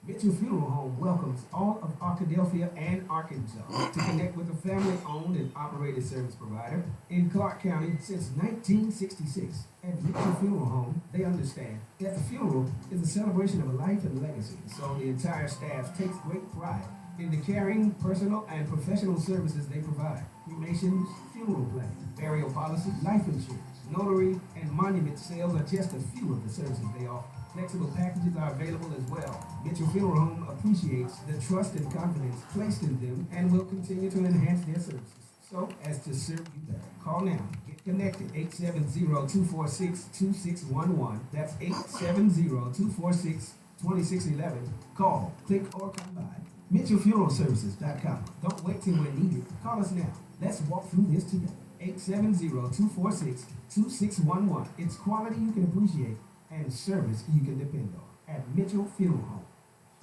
Mitchell Funeral Home welcomes all of Arkadelphia and Arkansas to connect with a family-owned and operated service provider in Clark County since 1966. At Mitchell Funeral Home, they understand that the funeral is a celebration of a life and legacy, so the entire staff takes great pride in the caring, personal, and professional services they provide. Cremations, funeral planning, burial policy, life insurance, notary, and monument sales are just a few of the services they offer. Flexible packages are available as well. Mitchell Funeral Home appreciates the trust and confidence placed in them and will continue to enhance their services so as to serve you better. Call now. Get connected. 870-246-2611. That's 870-246-2611. Call, click, or come by. MitchellFuneralServices.com. Don't wait till we're needed. Call us now. Let's walk through this together. 870-246-2611. It's quality you can appreciate and service you can depend on at Mitchell Funeral Home.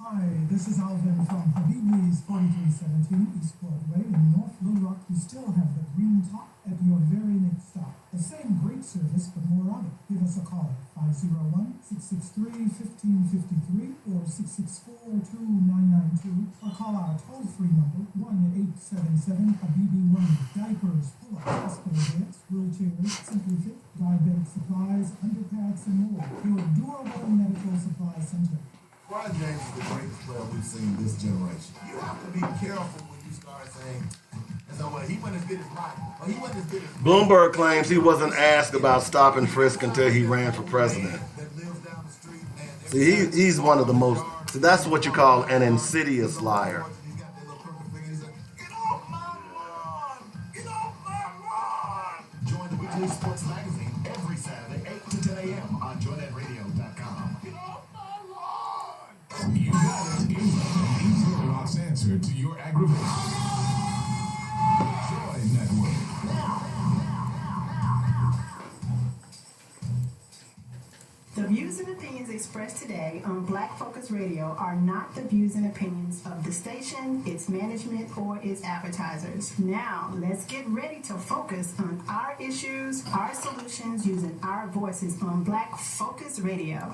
Hi, this is Alvin from Habibi's 4317 East Broadway in North Little Rock. You still have the green top at your very next stop. The same great service, but more of it. Give us a call, 501-663-1553 or 664-2992, or call our toll-free number, 1-877-HABIBI-1. Diapers, pull-ups, hospital beds, wheelchairs, Simply Fit, diabetic supplies, underpads, and more. Your durable medical supply center. LeBron James is the greatest player we've seen this generation. You have to be careful when you start saying, well, he wasn't as good as Michael. Or he wasn't as good as Bloomberg claims he wasn't asked about stop and frisk until he ran for president. that lives down the street and See, he's one of the most, so that's what you call an insidious liar. he's got that little purple finger. He's like, get off my lawn! Get off my lawn! Join the weekly sports magazine every Saturday, 8 to 10 a.m. on joynetradio.com. Get off my lawn! You got it. Easy Rock's answer to your aggravation. Joy Network. The views and opinions expressed today on Black Focus Radio are not the views and opinions of the station, its management, or its advertisers. Now, let's get ready to focus on our issues, our solutions, using our voices on Black Focus Radio.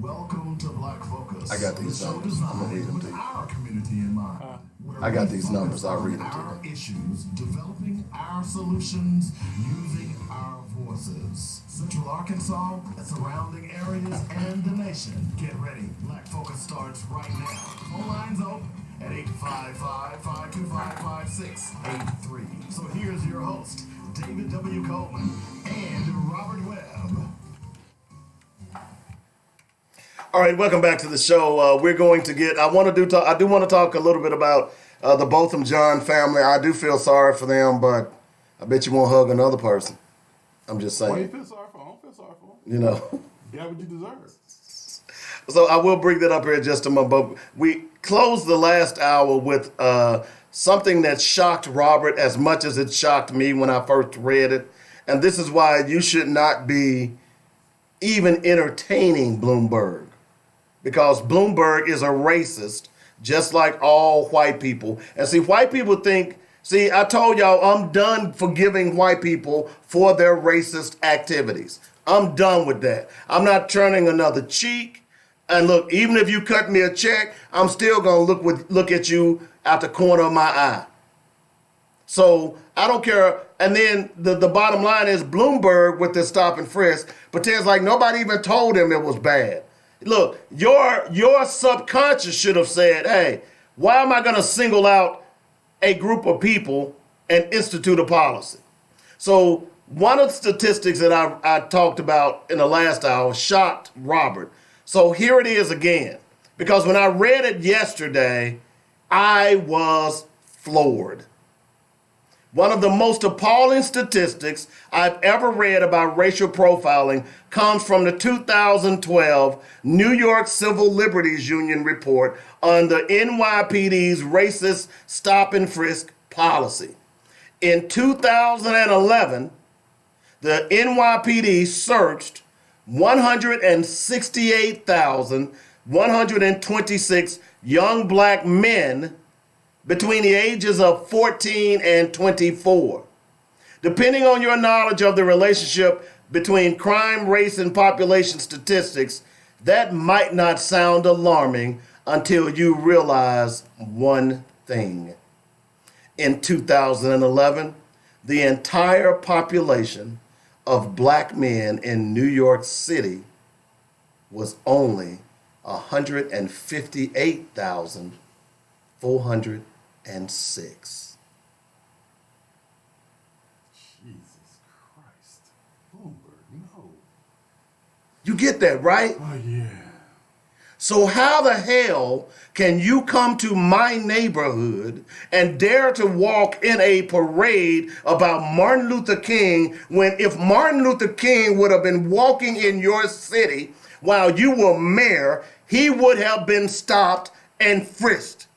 Welcome to Black Focus. I got these the show numbers. I'm gonna read designed them with to you. our community in mind. where I got we these focus numbers. I'll on read them to our you. issues, developing our solutions, using our voices. Central Arkansas, surrounding areas, and the nation. Get ready. Black Focus starts right now. Phone lines open at 855-525-5683. So here's your host, David W. Coleman and Robert Webb. All right, welcome back to the show. We're going to get. I do want to talk a little bit about the Botham John family. I do feel sorry for them, but I bet you won't hug another person. I'm just saying. Why you feel sorry for them? I don't feel sorry for them. You know. You got what you deserve. So I will bring that up here in just a moment. But we closed the last hour with something that shocked Robert as much as it shocked me when I first read it, and this is why you should not be even entertaining Bloomberg. Because Bloomberg is a racist, just like all white people. And see, white people think, I told y'all I'm done forgiving white people for their racist activities. I'm done with that. I'm not turning another cheek. And look, even if you cut me a check, I'm still going to look at you out the corner of my eye. So I don't care. And then the bottom line is Bloomberg with this stop and frisk pretends like nobody even told him it was bad. Look, your subconscious should have said, hey, why am I going to single out a group of people and institute a policy? So one of the statistics that I talked about in the last hour shocked Robert. So here it is again. Because when I read it yesterday, I was floored. One of the most appalling statistics I've ever read about racial profiling comes from the 2012 New York Civil Liberties Union report on the NYPD's racist stop and frisk policy. In 2011, the NYPD searched 168,126 young black men between the ages of 14 and 24. Depending on your knowledge of the relationship between crime, race, and population statistics, that might not sound alarming until you realize one thing. In 2011, the entire population of black men in New York City was only 158,406. Jesus Christ. Bloomberg, no. You get that, right? Oh, yeah. So how the hell can you come to my neighborhood and dare to walk in a parade about Martin Luther King when if Martin Luther King would have been walking in your city while you were mayor, he would have been stopped and frisked.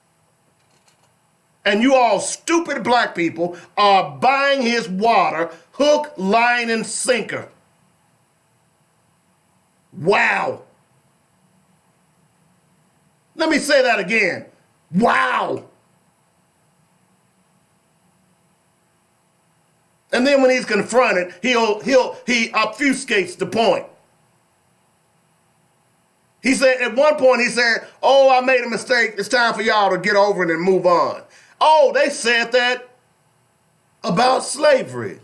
And you all stupid black people are buying his water hook, line, and sinker. Wow. Let me say that again. Wow. And then when he's confronted, he obfuscates the point. He said, at one point he said, oh, I made a mistake. It's time for y'all to get over it and move on. Oh, they said that about slavery.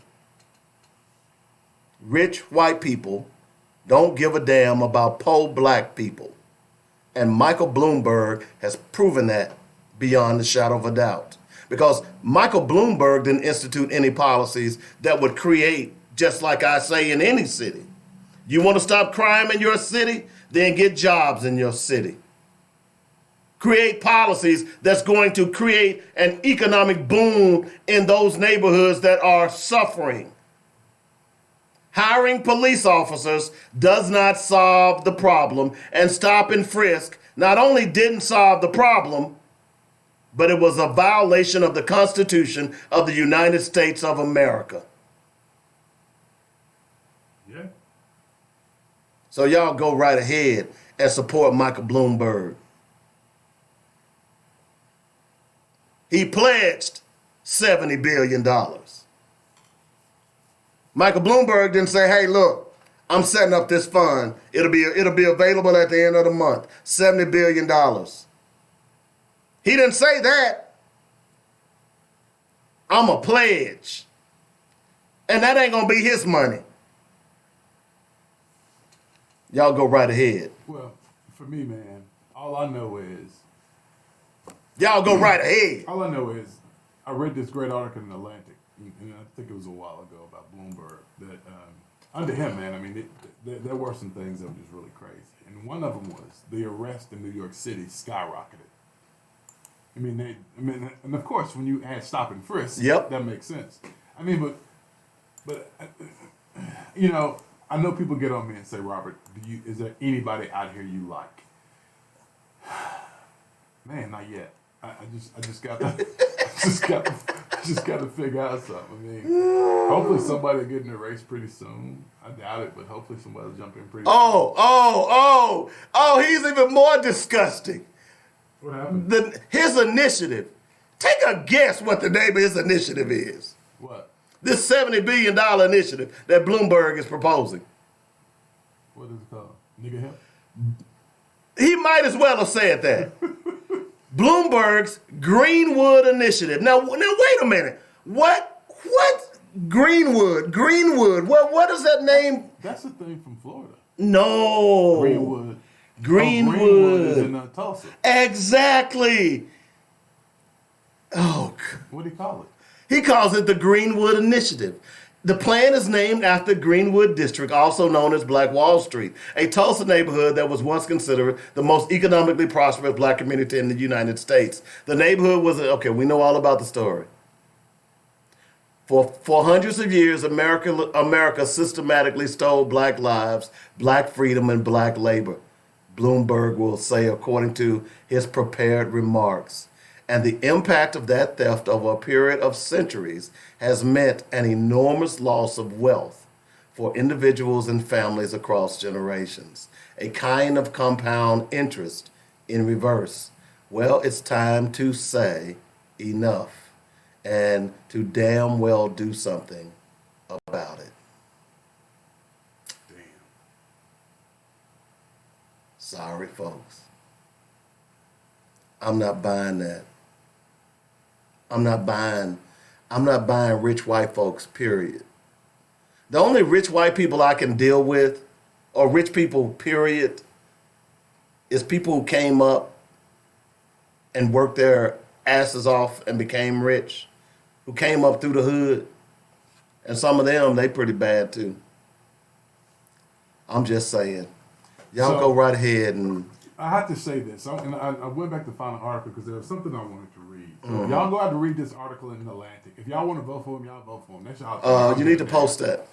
Rich white people don't give a damn about poor black people. And Michael Bloomberg has proven that beyond the shadow of a doubt. Because Michael Bloomberg didn't institute any policies that would create, just like I say, in any city. You want to stop crime in your city? Then get jobs in your city. Create policies that's going to create an economic boom in those neighborhoods that are suffering. Hiring police officers does not solve the problem, and stop and frisk not only didn't solve the problem, but it was a violation of the Constitution of the United States of America. Yeah. So y'all go right ahead and support Michael Bloomberg. He pledged $70 billion. Michael Bloomberg didn't say, hey, look, I'm setting up this fund. It'll be available at the end of the month. $70 billion. He didn't say that. I'm a pledge. And that ain't gonna be his money. Y'all go right ahead. Well, for me, man, all I know is Y'all go right ahead. all I know is I read this great article in the Atlantic, and I think it was a while ago about Bloomberg that under him, man, I mean, there were some things that were just really crazy, and one of them was the arrest in New York City skyrocketed. I mean, and of course, when you add stop and frisk, Yep. that makes sense. I mean, but you know, I know people get on me and say, Robert, is there anybody out here you like? Man, not yet. I just got to figure out something. I mean, hopefully somebody will get in the race pretty soon. I doubt it, but hopefully somebody will jump in pretty soon. Oh, he's even more disgusting. What happened? His initiative. Take a guess what the name of his initiative is. What? This $70 billion initiative that Bloomberg is proposing. What is it called? Nigga help? He might as well have said that. Bloomberg's Greenwood Initiative. Now wait a minute. What Greenwood? What is that name? That's a thing from Florida. No. Greenwood. Greenwood. Oh, Greenwood is in Tulsa. Exactly. Oh. What do you call it? He calls it the Greenwood Initiative. The plan is named after Greenwood District, also known as Black Wall Street, a Tulsa neighborhood that was once considered the most economically prosperous black community in the United States. The neighborhood was, we know all about the story. For hundreds of years, America systematically stole black lives, black freedom, and black labor, Bloomberg will say, according to his prepared remarks. And the impact of that theft over a period of centuries has meant an enormous loss of wealth for individuals and families across generations, a kind of compound interest in reverse. Well, it's time to say enough and to damn well do something about it. Damn. Sorry, folks. I'm not buying that. I'm not buying rich white folks, period. The only rich white people I can deal with, or rich people, period, is people who came up and worked their asses off and became rich, who came up through the hood. And some of them, they pretty bad too. I'm just saying. Y'all go right ahead and... I have to say this, I went back to find an article because there was something I wanted to read. So y'all go out to read this article in the Atlantic. If y'all want to vote for him, y'all vote for him. That's y'all. You need to post that.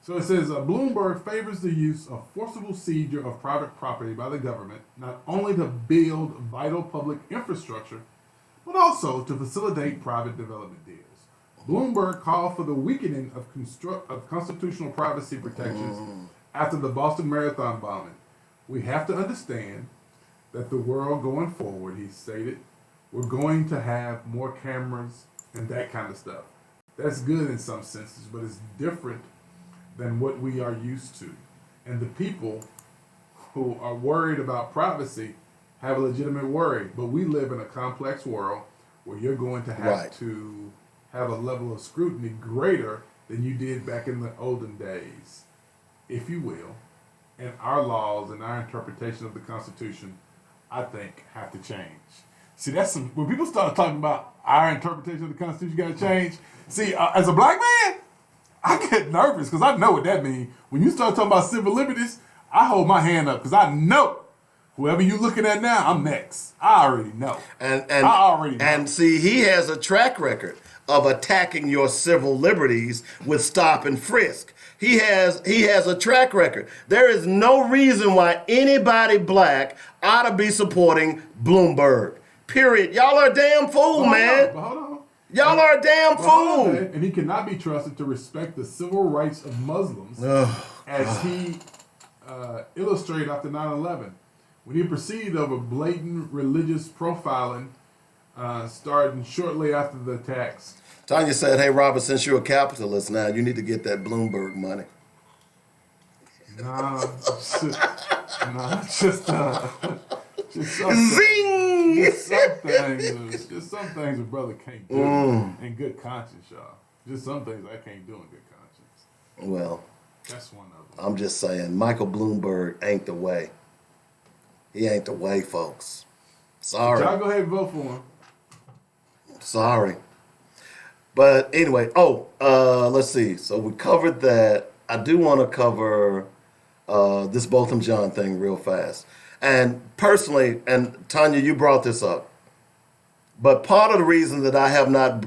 So it says, Bloomberg favors the use of forcible seizure of private property by the government, not only to build vital public infrastructure, but also to facilitate private development deals. Bloomberg called for the weakening of constitutional privacy protections after the Boston Marathon bombing. We have to understand that the world going forward, he stated, we're going to have more cameras and that kind of stuff. That's good in some senses, but it's different than what we are used to. And the people who are worried about privacy have a legitimate worry, but we live in a complex world where you're going to have to have a level of scrutiny greater than you did back in the olden days, if you will. And our laws and our interpretation of the Constitution, I think, have to change. See, when people start talking about our interpretation of the Constitution got to change. See, as a black man, I get nervous because I know what that means. When you start talking about civil liberties, I hold my hand up because I know whoever you looking at now, I'm next. I already know. I already know. And see, he has a track record of attacking your civil liberties with stop and frisk. He has a track record. There is no reason why anybody black ought to be supporting Bloomberg. Period. Y'all are a damn fool, man. Hold on. Y'all are a damn fool. And he cannot be trusted to respect the civil rights of Muslims, as he illustrated after 9/11, when he proceeded over blatant religious profiling, starting shortly after the attacks. Tanya said, hey, Robert, since you're a capitalist now, you need to get that Bloomberg money. Nah, just some Zing! just some things a brother can't do in good conscience, y'all. Just some things I can't do in good conscience. Well, That's one of them. I'm just saying, Michael Bloomberg ain't the way. He ain't the way, folks. Sorry. Y'all go ahead and vote for him. Sorry. But anyway, let's see. So we covered that. I do want to cover this Botham Jean thing real fast. And personally, and Tanya, you brought this up, but part of the reason that I have not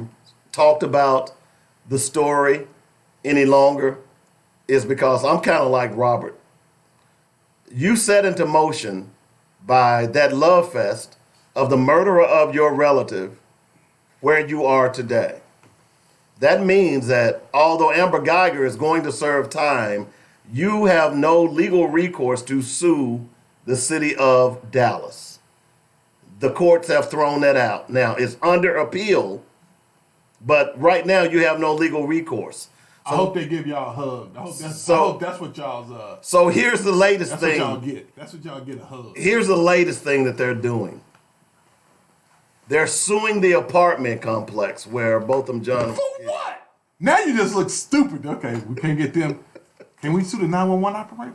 talked about the story any longer is because I'm kind of like Robert. You set into motion by that love fest of the murderer of your relative where you are today. That means that although Amber Geiger is going to serve time, you have no legal recourse to sue the city of Dallas. The courts have thrown that out. Now, it's under appeal, but right now you have no legal recourse. I hope they give y'all a hug. I hope that's what y'all's. So here's the latest that's thing. What y'all get. That's what y'all get, a hug. Here's the latest thing that they're doing. They're suing the apartment complex where Botham Jean. For what? Now you just look stupid. Okay, we can't get them. Can we sue the 911 operator?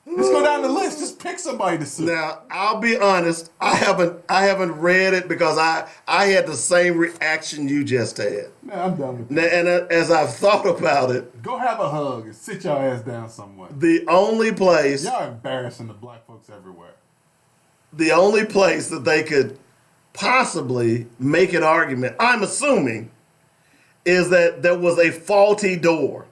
Let's go down the list. Just pick somebody to sue. Now, I'll be honest. I haven't read it because I had the same reaction you just had. Nah, I'm done with Now, that. and as I've thought about it, Go have a hug and sit your ass down somewhere. the only place Y'all embarrassing the black folks everywhere. that they could possibly make an argument, I'm assuming, is that there was a faulty door.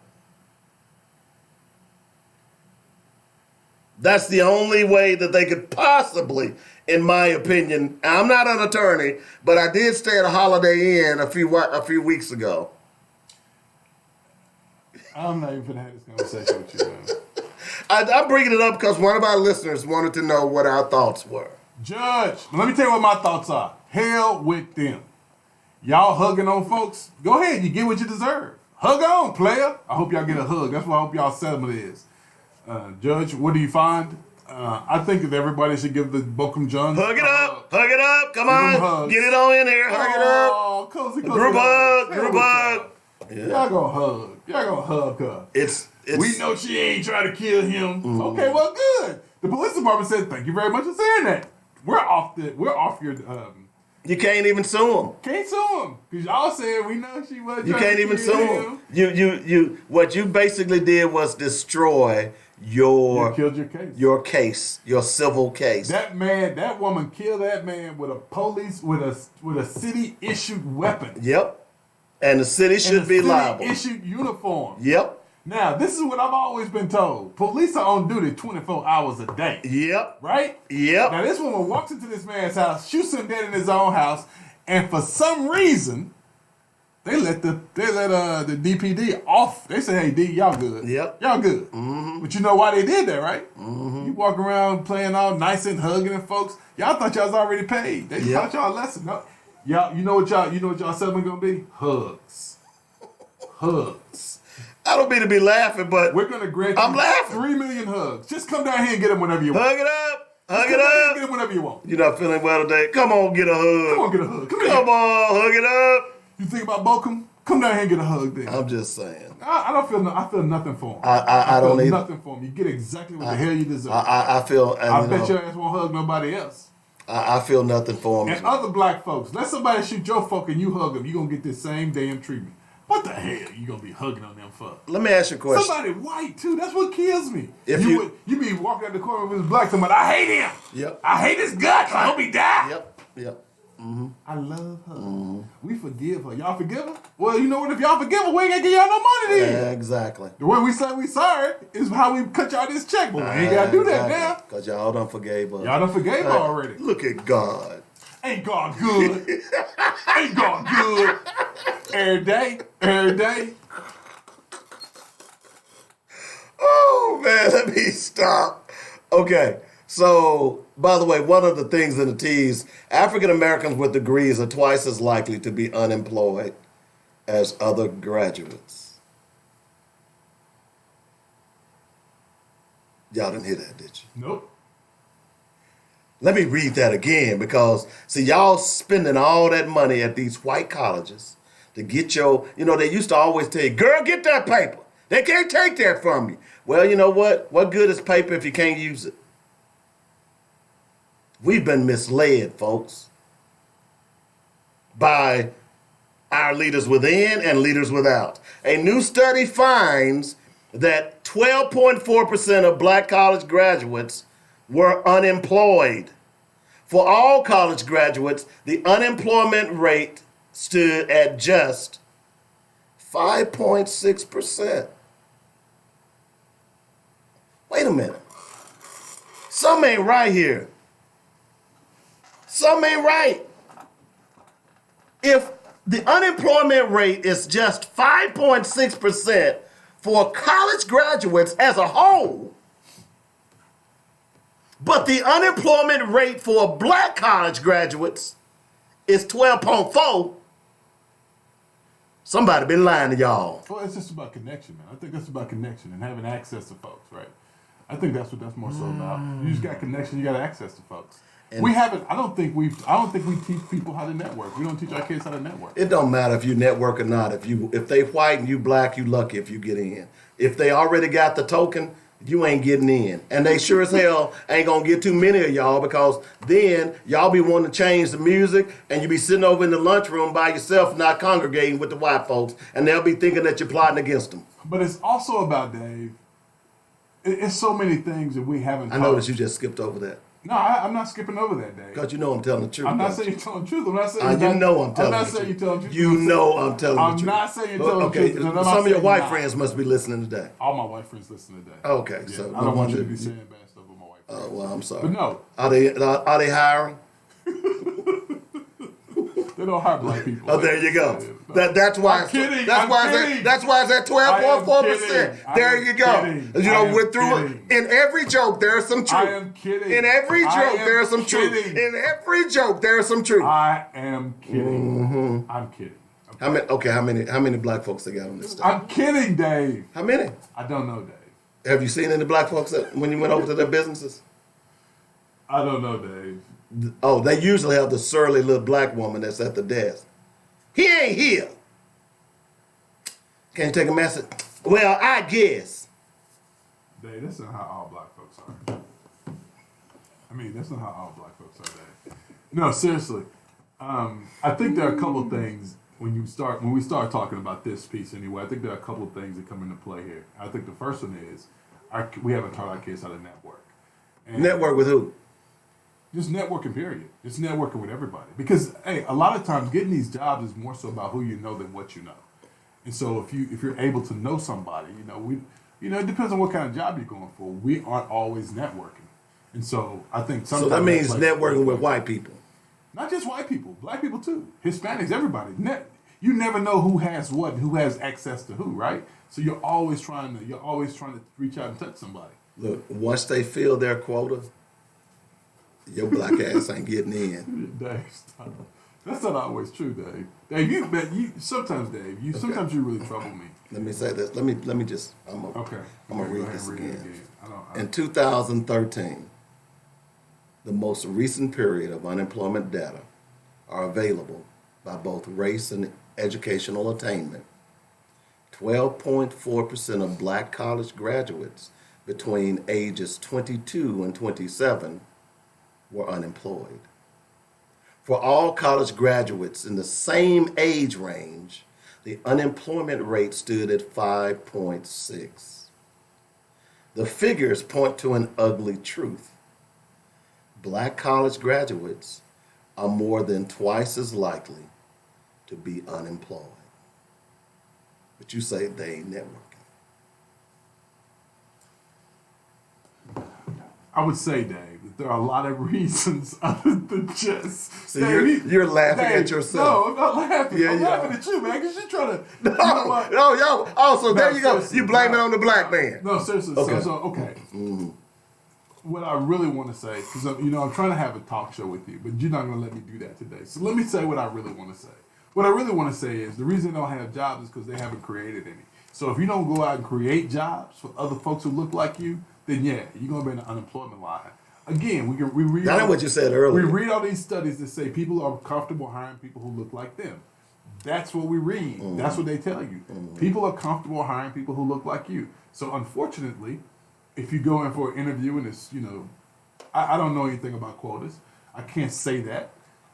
That's the only way that they could possibly, in my opinion. I'm not an attorney, but I did stay at a Holiday Inn a few weeks ago. I'm not even gonna have this conversation with you, man. I'm bringing it up because one of our listeners wanted to know what our thoughts were. Judge, let me tell you what my thoughts are. Hell with them. Y'all hugging on folks, go ahead, you get what you deserve. Hug on, player. I hope y'all get a hug. That's what I hope y'all settlement is. Judge, what do you find? I think that everybody should give the Botham Jean Hug it up. Hug it up. Come Give 'em on. hugs. Get it on in here. Hug it up. Oh, cozy. Group hug. Hell Group with hug. y'all. Yeah. Y'all gonna hug. Y'all gonna hug her. It's We know she ain't trying to kill him. Mm-hmm. Okay, well, good. The police department said, "Thank you very much for saying that." We're off your. You can't even sue him. Can't sue him because y'all said we know she was. You can't even sue him. You. What you basically did was destroy You killed your case. your civil case. That woman killed that man with a city issued weapon. Yep. And the city should be liable. Issued uniform. Yep. Now, this is what I've always been told. Police are on duty 24 hours a day. Yep. Right? Yep. Now, this woman walks into this man's house, shoots him dead in his own house, and for some reason, they let the DPD off. They say, "Hey, D, y'all good. Yep. Y'all good." Mm-hmm. But you know why they did that, right? Mm-hmm. You walk around playing all nice and hugging and folks. Y'all thought y'all was already paid. They taught y'all a lesson. No, y'all, you know what y'all settlement gonna be? Hugs. Hugs. I don't mean to be laughing, but We're gonna grant I'm you laughing. 3 million hugs. Just come down here and get them whenever you want. Hug it up. Hug it Come down here and up. get them whenever you want. You're not feeling well today. Come on, get a hug. Come on, get a hug. Come Come here. on, hug it up. You think about Bochum? Come down here and get a hug then. I'm just saying. I don't feel. I feel nothing for him. I don't feel either. nothing for him. You get exactly what the hell you deserve. I feel. And, I bet your ass won't hug nobody else. I feel nothing for him. And other black folks, let somebody shoot your folk and you hug them. You gonna get this same damn treatment. What the hell you gonna be hugging on them for? Let me ask you a question. Somebody white too. That's what kills me. If you be walking out the corner with this black somebody. I hate him. Yep. I hate his guts. I hope he die. Yep. I love her. We forgive her. Y'all forgive her? Well, you know what? If y'all forgive her, we ain't gonna give y'all no money then. Exactly. The way we say we sorry is how we cut y'all this check, but we ain't gotta do that now. Because y'all done forgave us. Y'all done forgave her already. Look at God. Ain't God good? Ain't God good? Every day. Oh, man, let me stop. Okay, so, by the way, one of the things in the T's, African Americans with degrees are twice as likely to be unemployed as other graduates. Y'all didn't hear that, did you? Nope. Let me read that again because, see, y'all spending all that money at these white colleges to get your, they used to always tell you, girl, get that paper. They can't take that from you. Well, you know what? What good is paper if you can't use it? We've been misled, folks, by our leaders within and leaders without. A new study finds that 12.4% of black college graduates were unemployed. For all college graduates, the unemployment rate stood at just 5.6%. Wait a minute. Something ain't right here. Something ain't right. If the unemployment rate is just 5.6% for college graduates as a whole, but the unemployment rate for black college graduates is 12.4, somebody been lying to y'all. Well, it's just about connection, man. I think that's about connection and having access to folks, right? I think that's what that's more so about. You just got connection, you got access to folks. And we haven't. I don't think we teach people how to network. We don't teach our kids how to network. It don't matter if you network or not. If they white and you black, you lucky if you get in. If they already got the token, you ain't getting in. And they sure as hell ain't gonna get too many of y'all, because then y'all be wanting to change the music and you be sitting over in the lunchroom by yourself, not congregating with the white folks, and they'll be thinking that you're plotting against them. But it's also about, Dave, it's so many things that we haven't. I noticed you just skipped over that. No, I'm not skipping over that, Dave. Because you know I'm telling the truth. I'm not saying you're telling the truth. I'm not saying I'm telling the truth. I'm not saying you're telling the truth. You know I'm telling the truth. I'm not saying you're telling the truth. Okay, some of your white friends must be listening today. All my white friends listen today. Okay, yeah, so I don't want you to be saying bad stuff with my white friends. Oh, well, I'm sorry. But no. Are they hiring? They don't hire black people. Oh, there you go. That's why. I'm kidding. That's why it's at 12.4%. There you go. Kidding. We're through it. In every joke, there's some truth. I am kidding. In every joke, there's some truth. In every joke, there's some truth. I am kidding. Mm-hmm. I'm kidding. How many black folks they got on this stuff? I'm kidding, Dave. How many? I don't know, Dave. Have you seen any black folks when you went over to their businesses? I don't know, Dave. Oh, they usually have the surly little black woman that's at the desk. He ain't here. Can you take a message? Well, I guess. Dave, that's not how all black folks are. That's not how all black folks are, Dave. No, seriously. I think there are a couple of things when we start talking about this piece anyway. I think there are a couple of things that come into play here. I think the first one is we haven't taught our kids how to network. And network with who? Just networking, period. Just networking with everybody. Because, hey, a lot of times getting these jobs is more so about who you know than what you know. And so if you're able to know somebody, it depends on what kind of job you're going for. We aren't always networking. And so I think sometimes... So that means networking with white people. Not just white people. Black people, too. Hispanics, everybody. You never know who has what, who has access to who, right? So you're always trying to reach out and touch somebody. Look, once they fill their quota, your black ass ain't getting in. Dave, stop. That's not always true, Dave. Dave, sometimes you really trouble me. Let me say this. Let me just. I'm gonna read this again. In 2013, the most recent period of unemployment data are available by both race and educational attainment. 12.4% of black college graduates between ages 22 and 27 were unemployed. For all college graduates in the same age range, the unemployment rate stood at 5.6. The figures point to an ugly truth. Black college graduates are more than twice as likely to be unemployed. But you say they ain't networking. I would say, Dave, that there are a lot of reasons other than just... So you're laughing at yourself. No, I'm not laughing. I'm laughing at you, man, because you're trying to... There you go. You blame it on the black man. No, seriously. Okay. Okay. Mm-hmm. What I really want to say, because I'm trying to have a talk show with you, but you're not going to let me do that today. So let me say what I really want to say. What I really want to say is the reason they don't have jobs is because they haven't created any. So if you don't go out and create jobs for other folks who look like you, then yeah, you're gonna be in the unemployment line. Again, we read. That ain't what you said earlier. We read all these studies that say people are comfortable hiring people who look like them. That's what we read. That's what they tell you. People are comfortable hiring people who look like you. So unfortunately, if you go in for an interview and it's, I don't know anything about quotas. I can't say that.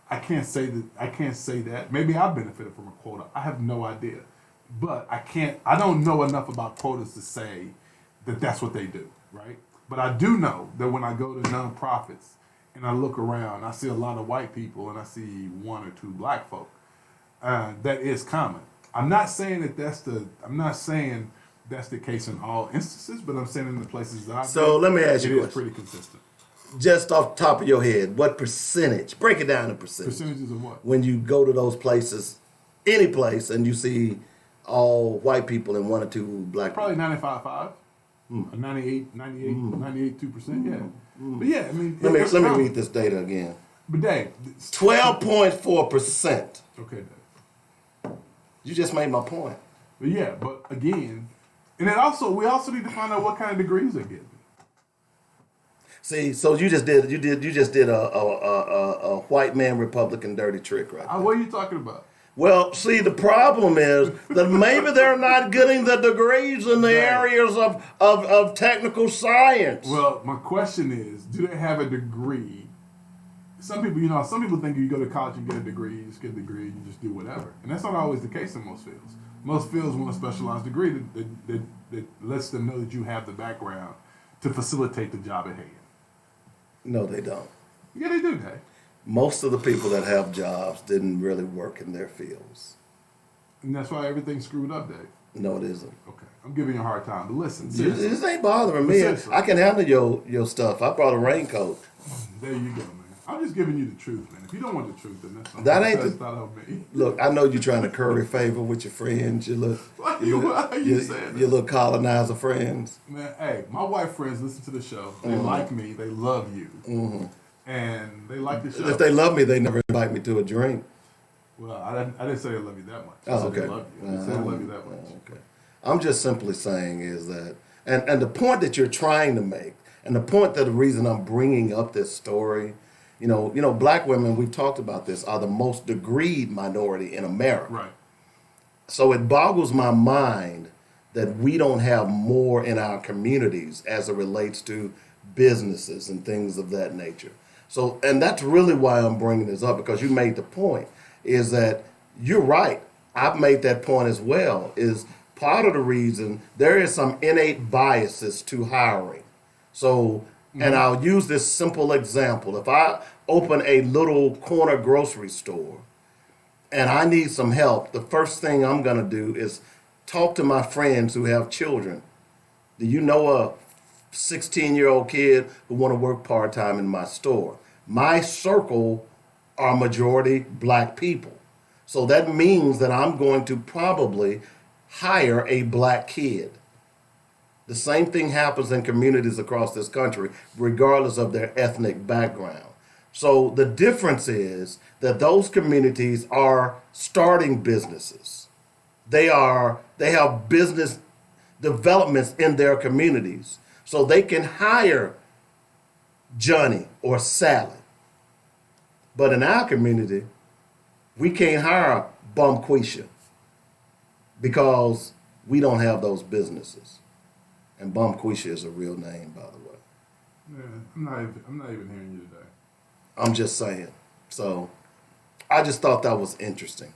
I can't say that. Maybe I benefited from a quota. I have no idea. But I don't know enough about quotas to say that that's what they do, right? But I do know that when I go to nonprofits and I look around, I see a lot of white people and I see one or two black folk. That is common. I'm not saying that's the case in all instances, but I'm saying in the places that I've been, let me ask you a it is question. pretty consistent. Just off the top of your head, what percentage? Break it down in percentage. Percentages of what? When you go to those places, any place, and you see all white people and one or two black Probably people. 95.5. 98, 2%, yeah. But yeah, I mean... Let me read this data again. But Dave... 12.4%. Okay, Dave. You just made my point. But yeah, but again... And then we also need to find out what kind of degrees they're getting. See, so you just did a white man Republican dirty trick right there. What are you talking about? Well, see, the problem is that maybe they're not getting the degrees in the areas of technical science. Well, my question is, do they have a degree? Some people think you go to college and get a degree, you just get a degree, you just do whatever. And that's not always the case in most fields. Most fields want a specialized degree that lets them know that you have the background to facilitate the job at hand. No, they don't. Yeah, they do, Dave. Most of the people that have jobs didn't really work in their fields. And that's why everything's screwed up, Dave. No, it isn't. Okay. I'm giving you a hard time, but listen, seriously. This ain't bothering me. Seriously. I can handle your stuff. I brought a raincoat. There you go, man. I'm just giving you the truth, man. If you don't want the truth, then that's not, That ain't that's the- not on me. Look, I know you're trying to curry favor with your friends. Why are you saying that? Your little colonizer friends. Man, hey, my white friends listen to the show. They like me. They love you. And they like the show. If they love me, they never invite me to a drink. Well, I didn't say they love you that much. I Oh, said okay. they love you. I didn't say they love you that much. Okay. I'm just simply saying is that, and the point that you're trying to make, and the point that the reason I'm bringing up this story, black women, we've talked about this, are the most degreed minority in America. Right. So it boggles my mind that we don't have more in our communities as it relates to businesses and things of that nature. So, and that's really why I'm bringing this up, because you made the point, is that you're right. I've made that point as well, is part of the reason there is some innate biases to hiring. So, and I'll use this simple example. If I open a little corner grocery store and I need some help, the first thing I'm going to do is talk to my friends who have children. Do you know a 16-year-old kid who want to work part-time in my store? My circle are majority black people. So that means that I'm going to probably hire a black kid. The same thing happens in communities across this country, regardless of their ethnic background. So the difference is that those communities are starting businesses. They have business developments in their communities. So they can hire Johnny or Sally. But in our community, we can't hire Bumquisha because we don't have those businesses. And Bumquisha is a real name, by the way. Yeah, I'm not even hearing you today. I'm just saying. So I just thought that was interesting.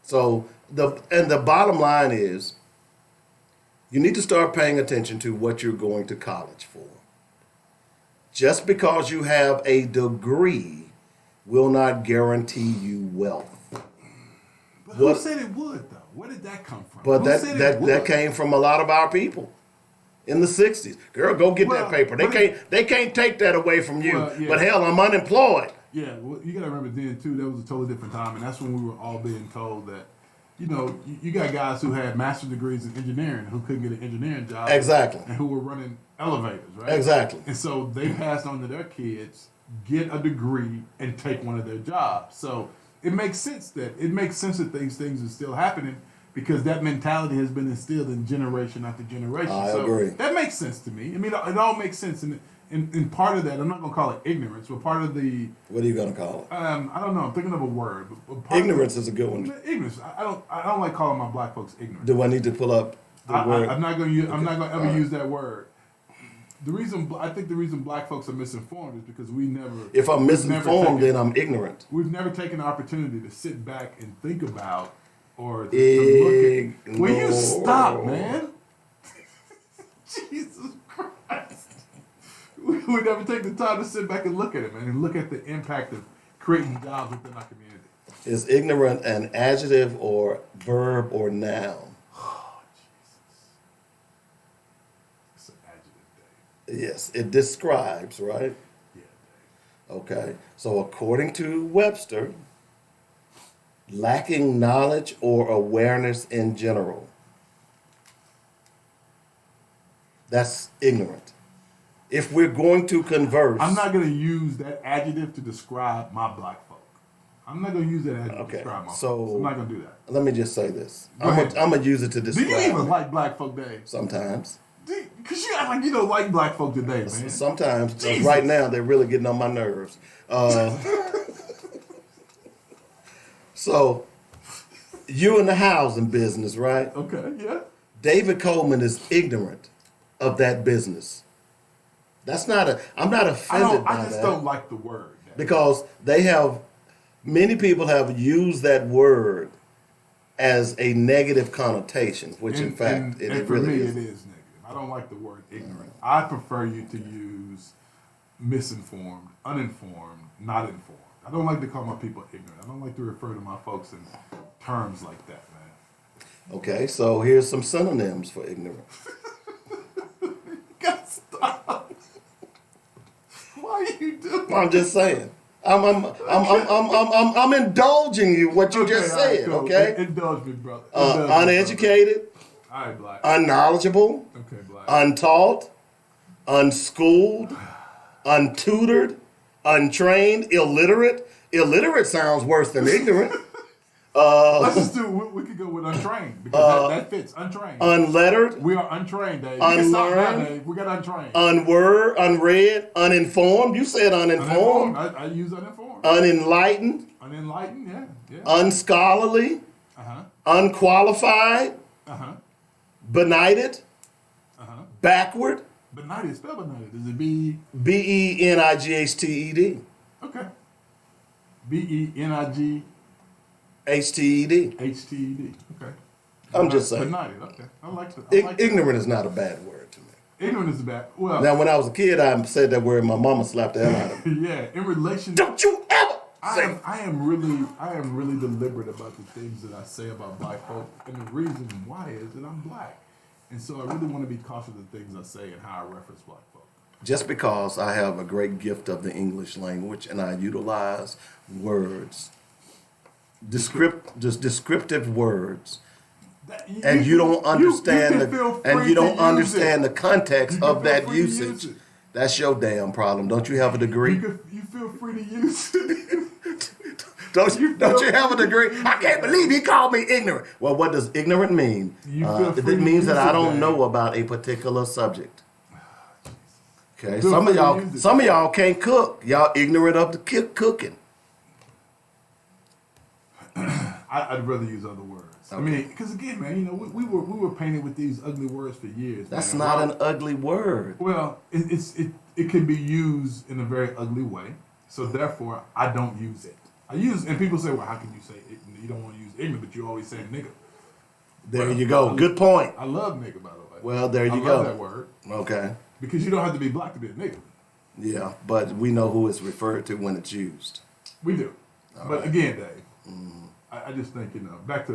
So the bottom line is you need to start paying attention to what you're going to college for. Just because you have a degree will not guarantee you wealth. But who said it would, though? Where did that come from? But Who said it would? that came from a lot of our people in the 60s. Girl, go get that paper. They can't take that away from you. Well, yeah. But hell, I'm unemployed. Yeah, well, you got to remember then, too, that was a totally different time. And that's when we were all being told that, you got guys who had master's degrees in engineering who couldn't get an engineering job. Exactly. And who were running elevators, right? Exactly. And so they passed on to their kids, get a degree, and take one of their jobs. So it makes sense that these things are still happening because that mentality has been instilled in generation after generation. I so agree. That makes sense to me. I mean, it all makes sense. And part of that, I'm not going to call it ignorance, but part of the... What are you going to call it? I don't know. I'm thinking of a word. But part Ignorance of is a good one. Ignorance. I don't like calling my black folks ignorant. Do I need to pull up the word? I'm not going to ever use that word. I think the reason black folks are misinformed is because we never... If I'm misinformed, then I'm ignorant. We've never taken the opportunity to sit back and think about or to look at... Will you stop, man? Jesus Christ. We never take the time to sit back and look at it, man, and look at the impact of creating jobs within our community. Is ignorant an adjective or verb or noun? Oh, Jesus. It's an adjective, Dave. Yes, it describes, right? Yeah, Dave. Okay. So according to Webster, lacking knowledge or awareness in general. That's ignorant. If we're going to converse... I'm not going to use that adjective to describe my black folk. I'm not going to use that adjective to describe my folks. I'm not going to do that. Let me just say this. Go ahead. I'm going to use it to describe... Do you even like black folk, Dave? Sometimes. Because you act like you don't like black folk today, man. Sometimes. Right now, they're really getting on my nerves. So, you in the housing business, right? Okay, yeah. David Coleman is ignorant of that business. I'm not offended by that. I just don't like the word. Because many people have used that word as a negative connotation, which in fact it for really me is. it is negative. I don't like the word ignorant. I prefer you to use misinformed, uninformed, not informed. I don't like to call my people ignorant. I don't like to refer to my folks in terms like that, man. Okay, so here's some synonyms for ignorant. You gotta stop. Why you doing? I'm just saying. I'm indulging you what you just said. Cool. Okay. Indulge me, brother. Uneducated. All right, black. Unknowledgeable. Okay, black. Untaught. Unschooled. Untutored. Untrained. Illiterate. Illiterate sounds worse than ignorant. Let's just do. We could go with untrained because that fits. Untrained. Unlettered. We are untrained, Dave. Unlearned. Dave. We got untrained. Unread. Uninformed. You said uninformed. I use uninformed. Unenlightened. Unenlightened. Yeah. Unscholarly. Unqualified. Benighted. Backward. Benighted. Spell benighted. Is it B? Benighed. Okay. Benighed. HTED. HTED. Okay. I'm just saying. Benighted. Okay. I like that. Ignorant is not a bad word to me. Ignorant is bad. Well. Now, when I was a kid, I said that word. My mama slapped the hell out of me. Yeah. In relation. Don't you ever say. I am really deliberate about the things that I say about black folk, and the reason why is that I'm black, and so I really want to be cautious of the things I say and how I reference black folk. Just because I have a great gift of the English language and I utilize words, descriptive words, and you don't understand the context of that usage, that's your damn problem. Don't you have a degree? You feel free to use it. Don't you have a degree? I can't believe he called me ignorant. Well, what does ignorant mean? It means that I don't know about a particular subject. Okay, some of y'all can't cook. Y'all ignorant of the cooking. I'd rather use other words. Okay. I mean, because again, man, we were painted with these ugly words for years. That's not an ugly word. Well, it can be used in a very ugly way. So therefore, I don't use it. And people say, well, how can you say it? You don't want to use ignorant, but you always say nigga. There you go. Good point. I love nigga, by the way. Well, there you go. I love that word. Okay. Because you don't have to be black to be a nigga. Yeah, but we know who it's referred to when it's used. We do. But again, Dave, I just think, back to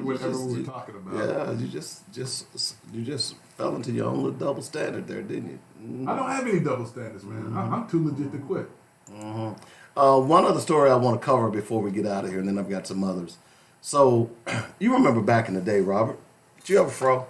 whatever we were talking about. Yeah, you just fell into your own little double standard there, didn't you? Mm-hmm. I don't have any double standards, man. Mm-hmm. I'm too legit to quit. Mm-hmm. One other story I want to cover before we get out of here, and then I've got some others. So, you remember back in the day, Robert? Did you have a fro?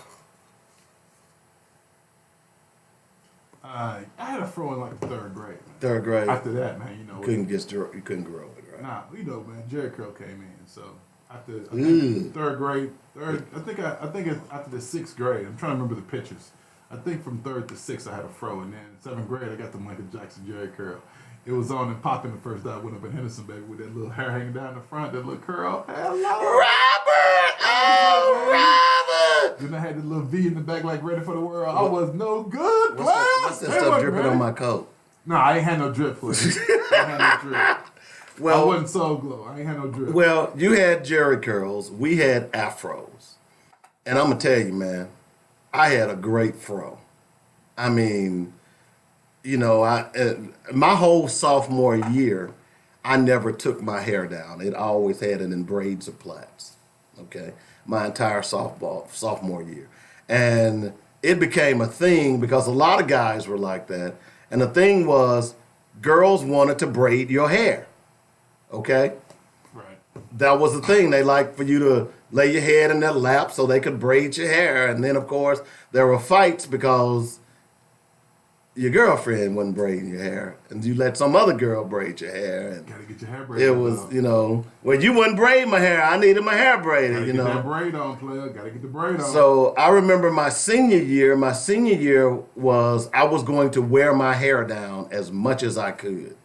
I had a fro in like the third grade. Man. Third grade. After that, man, you couldn't grow it, right? Nah, man, Jerry curl came in, so after third grade. I think it's after the 6th grade. I'm trying to remember the pictures. I think from 3rd to 6th I had a fro, and then in 7th grade I got the Michael Jackson Jerry curl. It was on and popping the first day I went up in Henderson, baby, with that little hair hanging down the front, that little curl. Hello, Robert! Oh, Robert! Then I had the little V in the back, like ready for the world. I was no good. What's that stuff dripping on my coat? No, I ain't had no drip for you. I ain't had no drip. Well, I wasn't so glow. I ain't had no drip. Well, you had Jerry curls. We had afros. And I'm going to tell you, man, I had a great fro. I mean, you know, my whole sophomore year, I never took my hair down. It always had it in braids or plaits, okay, my entire sophomore year. And it became a thing because a lot of guys were like that. And the thing was, girls wanted to braid your hair, okay? Right. That was the thing. They liked for you to lay your head in their lap so they could braid your hair. And then, of course, there were fights because your girlfriend wasn't braiding your hair, and you let some other girl braid your hair. And gotta get your hair braided. it was, you know, well, you wouldn't braid my hair. I needed my hair braided, Gotta you get know. that braid on, player. Gotta get the braid on. So I remember my senior year. My senior year was I was going to wear my hair down as much as I could,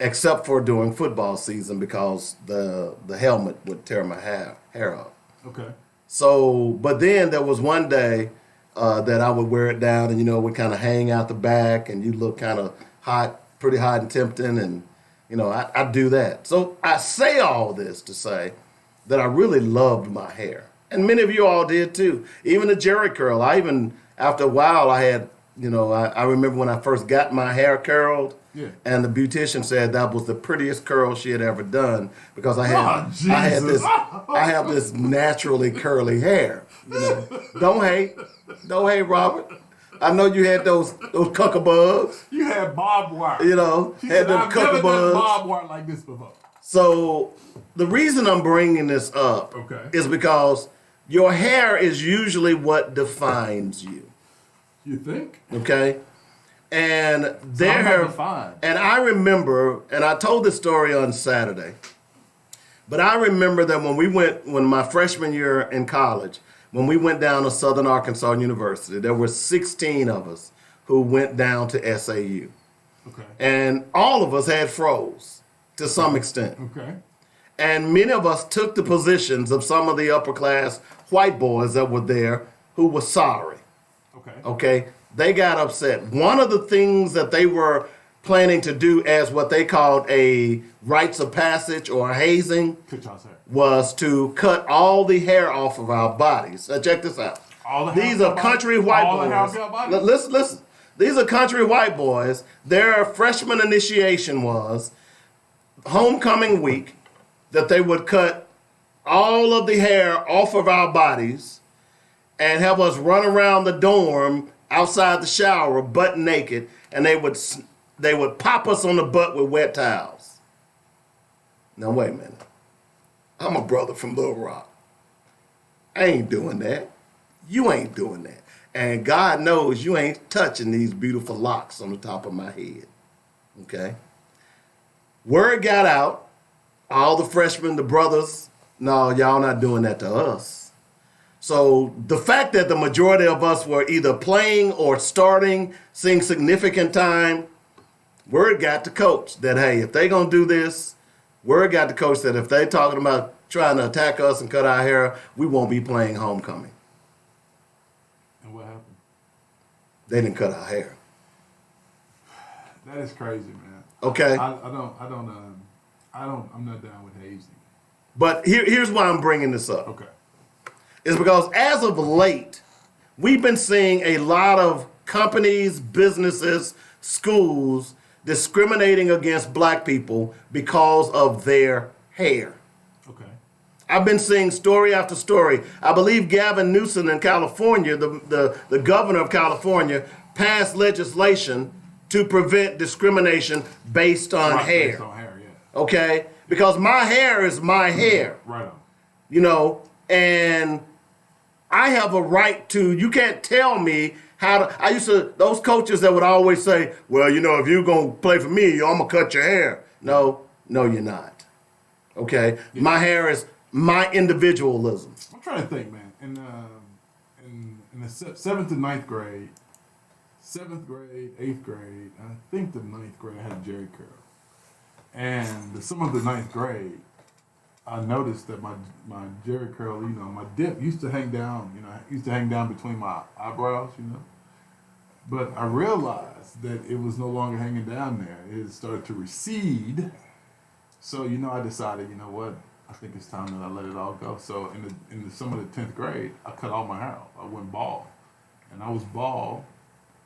except for during football season because the helmet would tear my hair up. Okay. So, but then there was one day that I would wear it down, and you know, it would kind of hang out the back, and you look kind of hot, pretty hot and tempting, and you know, I'd do that. So I say all this to say that I really loved my hair, and many of you all did too. Even the Jerry curl. After a while, I had, you know, I remember when I first got my hair curled. Yeah. And the beautician said that was the prettiest curl she had ever done because I have this naturally curly hair. You know, don't hate, Robert. I know you had those cuckabugs. You had barbed wire. You know, She had said, them I've never done cuckabugs. barbed wire like this before. So the reason I'm bringing this up is because your hair is usually what defines you. You think? Okay. And and I remember, and I told this story on Saturday, but I remember that when my freshman year in college, when we went down to Southern Arkansas University, there were 16 of us who went down to SAU. Okay. And all of us had fros to some extent. Okay. And many of us took the positions of some of the upper class white boys that were there who were sorry. Okay. They got upset. One of the things that they were planning to do as what they called a rites of passage or hazing was to cut all the hair off of our bodies. Now check this out. These are country white boys. Listen. These are country white boys. Their freshman initiation was homecoming week that they would cut all of the hair off of our bodies and have us run around the dorm outside the shower, butt naked, and they would pop us on the butt with wet towels. Now wait a minute. I'm a brother from Little Rock. I ain't doing that. You ain't doing that. And God knows you ain't touching these beautiful locks on the top of my head. Okay? Word got out. All the freshmen, the brothers, no, y'all not doing that to us. So the fact that the majority of us were either playing or starting, seeing significant time, word got to coach that, hey, if they going to do this, word got to coach that if they talking about trying to attack us and cut our hair, we won't be playing homecoming. And what happened? They didn't cut our hair. That is crazy, man. Okay. I'm not down with hazing. But here's why I'm bringing this up. Okay. Is because as of late, we've been seeing a lot of companies, businesses, schools discriminating against black people because of their hair. Okay. I've been seeing story after story. I believe Gavin Newsom in California, the governor of California, passed legislation to prevent discrimination based on hair. Based on hair, yeah. Okay? Because my hair is my hair. Right on. You know, and I have a right to, you can't tell me how to, those coaches that would always say, well, you know, if you're going to play for me, I'm going to cut your hair. No, you're not. Okay? Yeah. My hair is my individualism. I'm trying to think, man. In the seventh and ninth grade, seventh grade, eighth grade, and I think the ninth grade I had a Jerry curl. And some of the ninth grade, I noticed that my Jerry curl, my dip used to hang down. Used to hang down between my eyebrows. But I realized that it was no longer hanging down there. It started to recede. So I decided, what? I think it's time that I let it all go. So in the summer of the 10th grade, I cut all my hair off. I went bald, and I was bald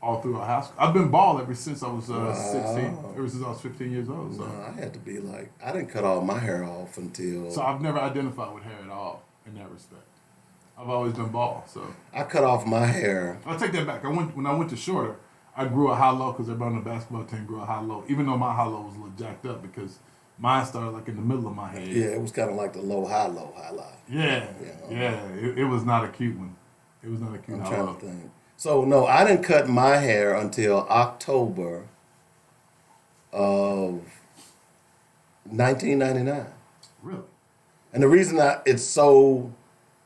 all throughout high school. I've been bald ever since I was 16. Ever since I was 15 years old. So I had to be like, I didn't cut all my hair off until. So I've never identified with hair at all in that respect. I've always been bald. So I cut off my hair. I'll take that back. When I went to shorter, I grew a high low because everybody on the basketball team grew a high low. Even though my high low was a little jacked up because mine started like in the middle of my head. Yeah, it was kind of like the low highlight. Yeah. It was not a cute one. It was not a cute I'm high trying low. to think. So no, I didn't cut my hair until October of 1999. Really? And the reason it's so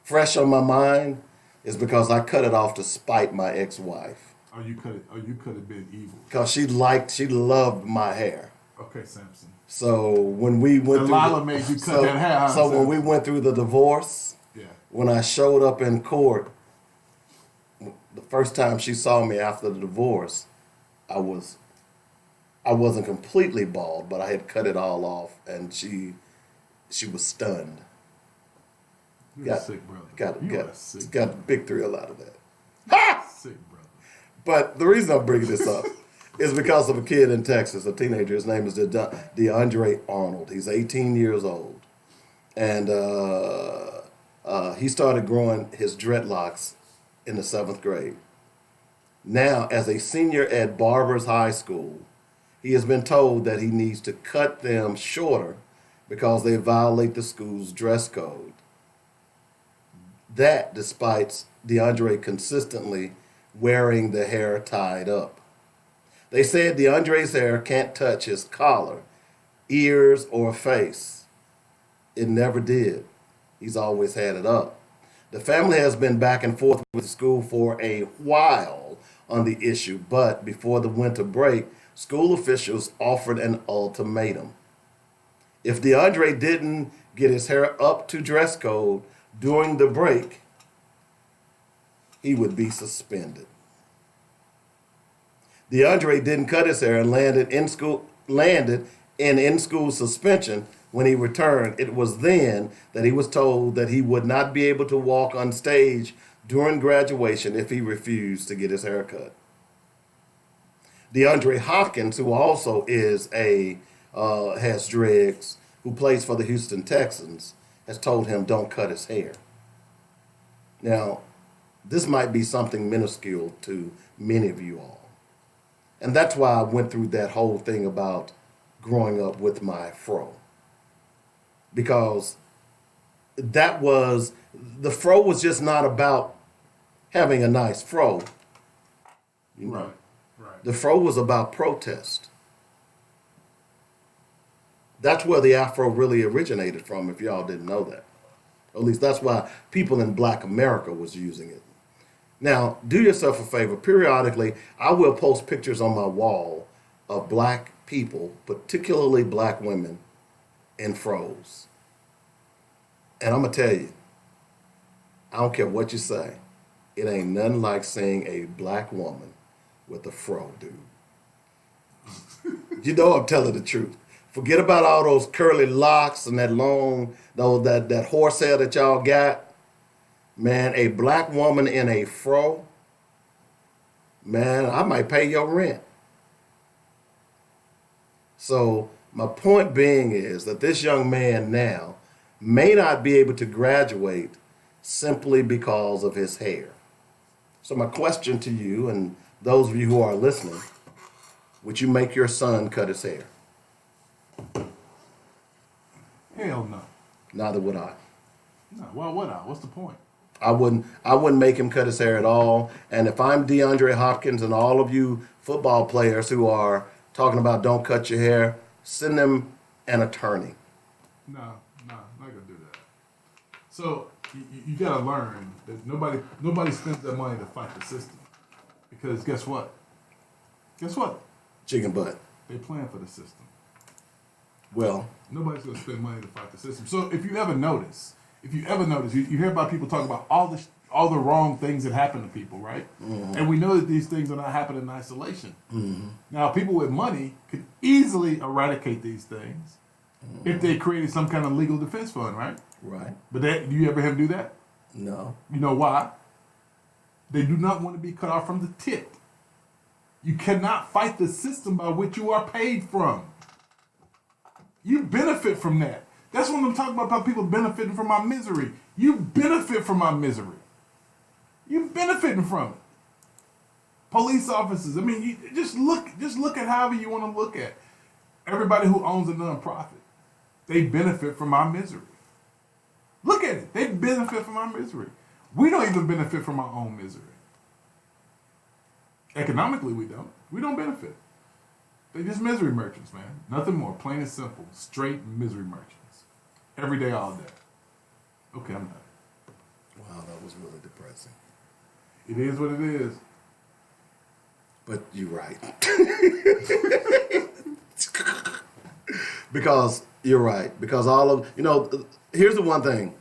fresh on my mind is because I cut it off to spite my ex-wife. Oh, you could have been evil. Because she loved my hair. Okay, Samson. So when we went Delilah made you cut that hair. So when we went through the divorce, when I showed up in court, the first time she saw me after the divorce, I wasn't completely bald, but I had cut it all off, and she was stunned. You're a sick brother. Got a big thrill out of that. Ha! Sick brother. But the reason I'm bringing this up is because of a kid in Texas, a teenager. His name is DeAndre Arnold. He's 18 years old. And he started growing his dreadlocks in the 7th grade. Now, as a senior at Barbers High School, he has been told that he needs to cut them shorter because they violate the school's dress code. That despite DeAndre consistently wearing the hair tied up. They said DeAndre's hair can't touch his collar, ears, or face. It never did. He's always had it up. The family has been back and forth with the school for a while on the issue, but before the winter break, school officials offered an ultimatum. If DeAndre didn't get his hair up to dress code during the break, he would be suspended. DeAndre didn't cut his hair and landed in in-school suspension. When he returned, it was then that he was told that he would not be able to walk on stage during graduation if he refused to get his hair cut. DeAndre Hopkins, who also has dreads, who plays for the Houston Texans, has told him don't cut his hair. Now, this might be something minuscule to many of you all. And that's why I went through that whole thing about growing up with my fro. Because the fro was just not about having a nice fro. Right. The fro was about protest. That's where the afro really originated from, if y'all didn't know that. Or at least that's why people in Black America was using it. Now, do yourself a favor. Periodically, I will post pictures on my wall of black people, particularly black women, in fros. And I'm going to tell you, I don't care what you say, it ain't nothing like seeing a black woman with a fro, dude. You know I'm telling the truth. Forget about all those curly locks and that long, that horsehair that y'all got. Man, a black woman in a fro, man, I might pay your rent. So my point being is that this young man now may not be able to graduate simply because of his hair. So my question to you and those of you who are listening, would you make your son cut his hair? Hell no. Neither would I. No, why would I? What's the point? I wouldn't make him cut his hair at all. And if I'm DeAndre Hopkins and all of you football players who are talking about don't cut your hair, send them an attorney. No, not gonna do that. So you got to learn that nobody spends their money to fight the system, because guess what? Guess what? Chicken butt. They plan for the system. Well, Nobody's going to spend money to fight the system. So if you ever notice, you hear about people talking about all the wrong things that happen to people, right? Mm-hmm. And we know that these things are not happening in isolation. Now, people with money could easily eradicate these things if they created some kind of legal defense fund, right? right. But do you ever have them do that? No. You know why? They do not want to be cut off from the tit. You cannot fight the system by which you are paid from. You benefit from that. That's what I'm talking about people benefiting from my misery. You benefit from my misery. You're benefiting from it. Police officers, I mean, you just look at however you want to look at. Everybody who owns a nonprofit, they benefit from my misery. Look at it. They benefit from our misery. We don't even benefit from our own misery. Economically, we don't. We don't benefit. They're just misery merchants, man. Nothing more. Plain and simple. Straight misery merchants. Every day, all day. Okay, I'm done. Wow, that was really depressing. It is what it is. But you're right. Because you're right. Because here's the one thing.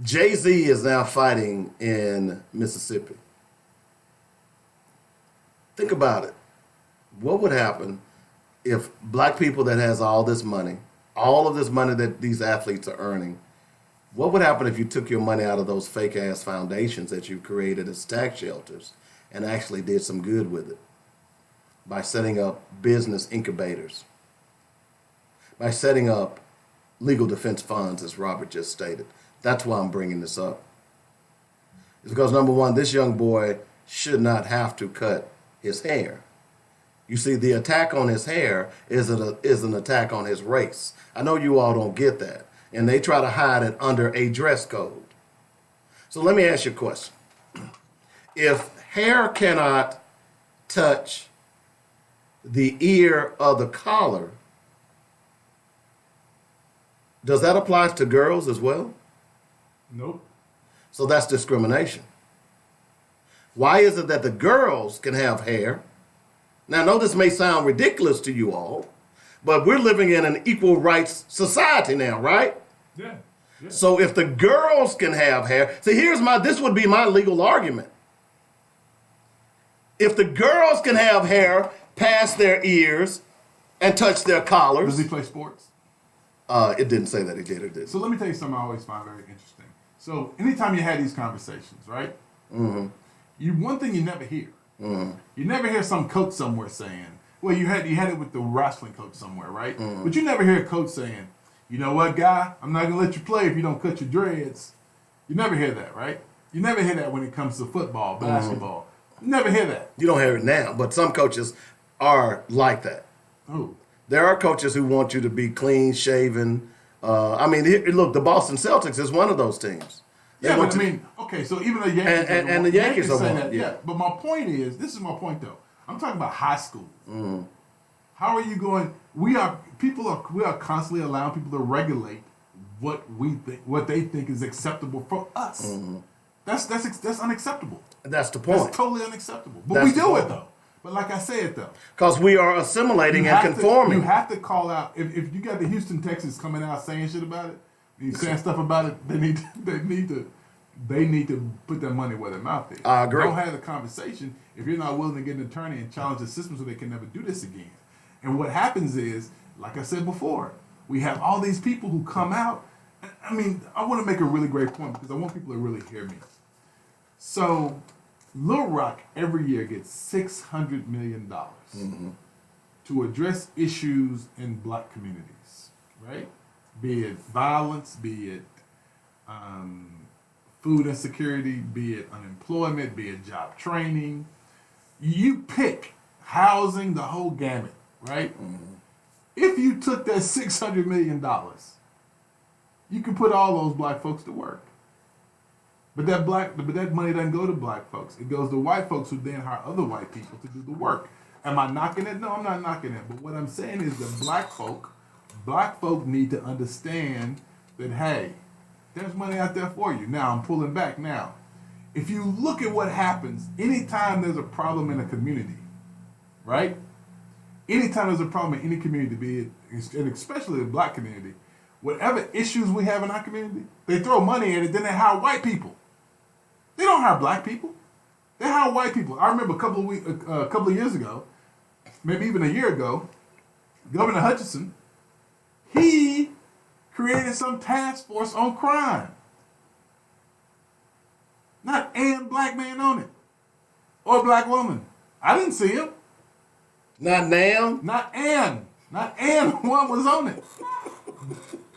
Jay-Z is now fighting in Mississippi. Think about it. What would happen if black people that has all this money, all of this money that these athletes are earning, what would happen if you took your money out of those fake ass foundations that you created as tax shelters and actually did some good with it by setting up business incubators, by setting up legal defense funds, as Robert just stated? That's why I'm bringing this up. It's because, number one, this young boy should not have to cut his hair. You see, the attack on his hair is an attack on his race. I know you all don't get that. And they try to hide it under a dress code. So let me ask you a question. If hair cannot touch the ear of the collar, does that apply to girls as well? Nope. So that's discrimination. Why is it that the girls can have hair? Now, I know this may sound ridiculous to you all, but we're living in an equal rights society now, right? Yeah. So if the girls can have hair, see, this would be my legal argument. If the girls can have hair past their ears and touch their collars. Does he play sports? It didn't say that he did or didn't. So let me tell you something I always find very interesting. So anytime you had these conversations, right? Mm-hmm. One thing you never hear. Mm-hmm. You never hear some coach somewhere saying, well, you had it with the wrestling coach somewhere, right? Mm-hmm. But you never hear a coach saying, you know what, guy, I'm not going to let you play if you don't cut your dreads. You never hear that, right? You never hear that when it comes to football, basketball. You never hear that. You don't hear it now, but some coaches are like that. Oh. There are coaches who want you to be clean shaven. Look, the Boston Celtics is one of those teams. Okay, so even the Yankees and the Yankees are say one. that, yeah. But my point is, this is my point though. I'm talking about high school. Mm-hmm. How are you going? We are constantly allowing people to regulate what they think is acceptable for us. Mm-hmm. That's unacceptable. That's the point. That's totally unacceptable. But That's we the do point. it though. But like I said though, because we are assimilating and conforming. You have to call out if you got the Houston Texans coming out saying shit about it, and saying stuff about it. They need to put their money where their mouth is. I agree. Don't have the conversation if you're not willing to get an attorney and challenge the system so they can never do this again. And what happens is, like I said before, we have all these people who come out. I mean, I want to make a really great point because I want people to really hear me. So, Little Rock every year gets $600 million to address issues in black communities, right? Be it violence, be it food insecurity, be it unemployment, be it job training. You pick housing, the whole gamut, right? Mm-hmm. If you took that $600 million, you could put all those black folks to work. But that money doesn't go to black folks. It goes to white folks who then hire other white people to do the work. Am I knocking it? No, I'm not knocking it. But what I'm saying is that black folk need to understand that, hey, There's money out there for you. Now, I'm pulling back now. If you look at what happens anytime there's a problem in a community, right? Anytime there's a problem in any community, be it, and especially the black community, whatever issues we have in our community, they throw money at it, then they hire white people. They don't hire black people. They hire white people. I remember a couple of years ago, maybe even a year ago, Governor Hutchinson, he created some task force on crime. Not an black man on it. Or a black woman. I didn't see him. Not now? Not Ann one was on it.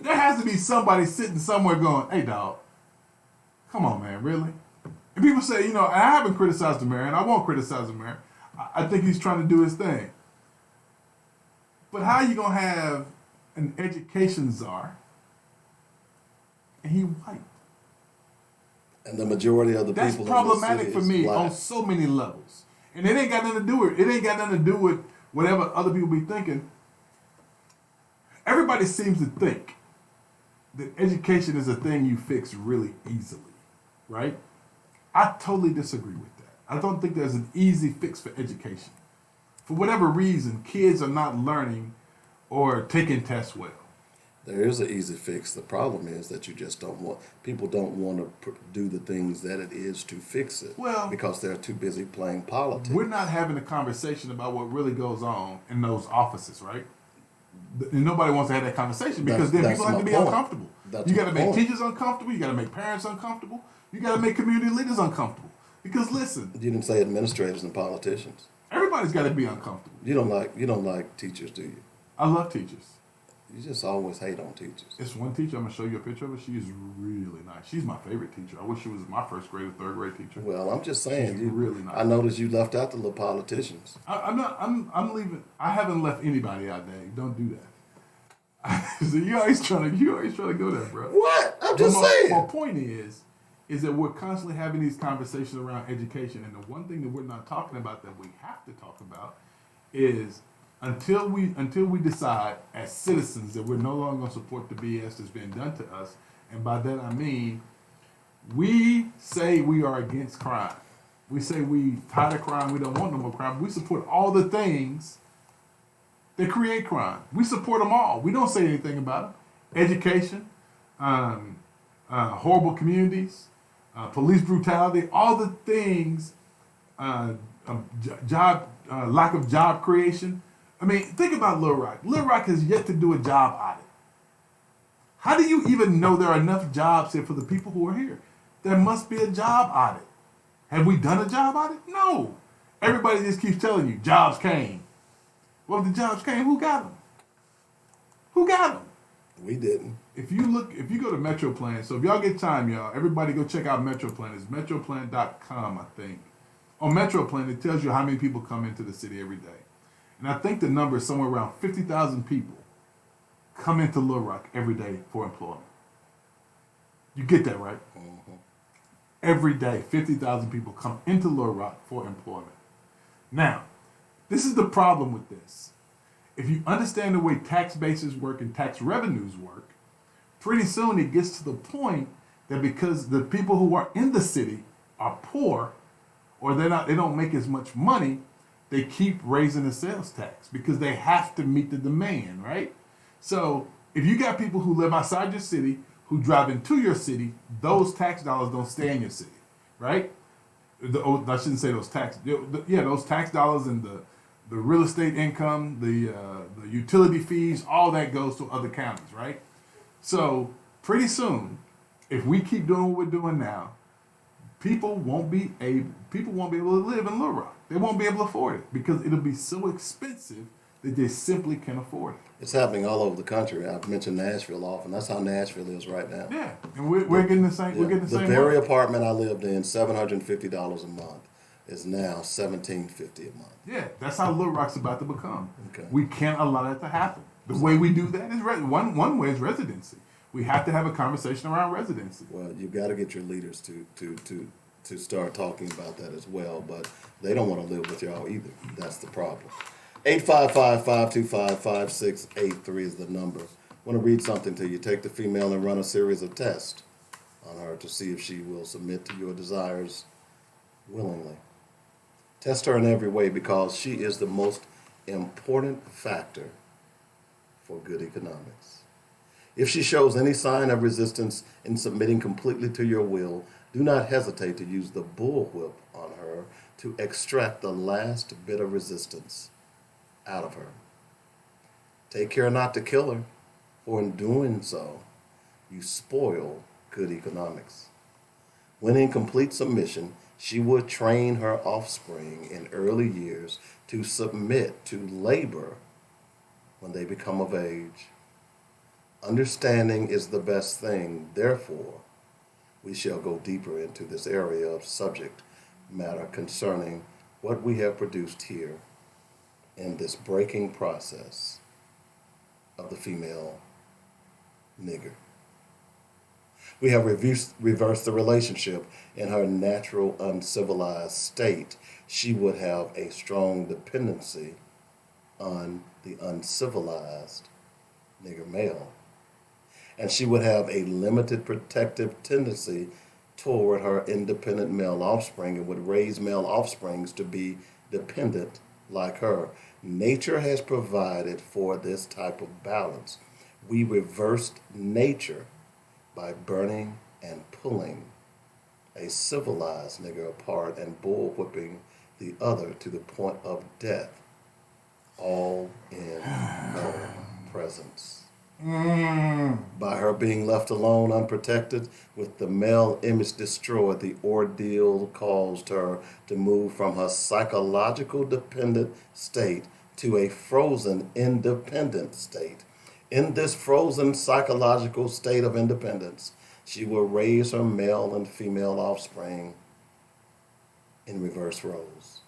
There has to be somebody sitting somewhere going, hey, dog, come on, man, really? And people say, and I haven't criticized the mayor, and I won't criticize the mayor. I think he's trying to do his thing. But how are you going to have an education czar and he white? And the majority of the That's people problematic in for the city me is black. on so many levels. And it ain't got nothing to do with it. It ain't got nothing to do with whatever other people be thinking. Everybody seems to think that education is a thing you fix really easily, right? I totally disagree with that. I don't think there's an easy fix for education. For whatever reason, kids are not learning or taking tests well. There is an easy fix. The problem is that people don't want to do the things that it is to fix it. Well, because they're too busy playing politics. We're not having a conversation about what really goes on in those offices, right? And nobody wants to have that conversation because then people have to be uncomfortable. You got to make teachers uncomfortable. You got to make parents uncomfortable. You got to make community leaders uncomfortable. Because listen, you didn't say administrators and politicians. Everybody's got to be uncomfortable. You don't like teachers, do you? I love teachers. You just always hate on teachers. It's one teacher. I'm gonna show you a picture of her. She is really nice. She's my favorite teacher. I wish she was my first grade or third grade teacher. Well, I'm just saying, she's really nice. I noticed you left out the little politicians. I'm leaving. I haven't left anybody out there. Don't do that. So you always trying to go there, bro. What? I'm just saying. My point is that we're constantly having these conversations around education, and the one thing that we're not talking about that we have to talk about is until we decide as citizens that we're no longer going to support the BS that's being done to us, and by that I mean we say we are against crime. We say we tired of crime. We don't want no more crime. We support all the things that create crime. We support them all. We don't say anything about them. Education, horrible communities, police brutality, all the things, lack of job creation. I mean, think about Little Rock. Little Rock has yet to do a job audit. How do you even know there are enough jobs here for the people who are here? There must be a job audit. Have we done a job audit? No. Everybody just keeps telling you, jobs came. Well, if the jobs came, who got them? Who got them? We didn't. If you go to MetroPlan, so if y'all get time, y'all, everybody go check out MetroPlan. It's metroplan.com, I think. On MetroPlan, it tells you how many people come into the city every day. And I think the number is somewhere around 50,000 people come into Little Rock every day for employment. You get that, right? Mm-hmm. Every day, 50,000 people come into Little Rock for employment. Now, this is the problem with this. If you understand the way tax bases work and tax revenues work, pretty soon it gets to the point that because the people who are in the city are poor or they don't make as much money, they keep raising the sales tax because they have to meet the demand, right? So if you got people who live outside your city who drive into your city, those tax dollars don't stay in your city, right? I shouldn't say those tax. Those tax dollars and the real estate income, the utility fees, all that goes to other counties, right? So pretty soon, if we keep doing what we're doing now, people won't be able to live in Little Rock. They won't be able to afford it because it'll be so expensive that they simply can't afford it. It's happening all over the country. I've mentioned Nashville often. That's how Nashville is right now. Yeah, and we're getting the same. Yeah. We're getting the same. The very apartment I lived in, $750 a month, is now $1,750 a month. Yeah, that's how Little Rock's about to become. Okay. We can't allow that to happen. The way we do that is one way is residency. We have to have a conversation around residency. Well, you got to get your leaders to start talking about that as well, but they don't want to live with y'all either. That's the problem. 855-525-5683 is the number. I want to read something to you. Take the female and run a series of tests. on her to see if she will submit to your desires willingly. Test her in every way because she is the most important factor for good economics. If she shows any sign of resistance in submitting completely to your will, do not hesitate to use the bullwhip on her to extract the last bit of resistance out of her. Take care not to kill her, for in doing so, you spoil good economics. When in complete submission, she would train her offspring in early years to submit to labor when they become of age. Understanding is the best thing. Therefore, we shall go deeper into this area of subject matter concerning what we have produced here in this breaking process of the female nigger. We have reversed the relationship. In her natural uncivilized state, she would have a strong dependency on the uncivilized nigger male. And she would have a limited protective tendency toward her independent male offspring and would raise male offsprings to be dependent like her. Nature has provided for this type of balance. We reversed nature by burning and pulling a civilized nigger apart and bullwhipping the other to the point of death, all in her presence. By her being left alone, unprotected, with the male image destroyed, the ordeal caused her to move from her psychological dependent state to a frozen independent state. In this frozen psychological state of independence, she will raise her male and female offspring in reverse roles.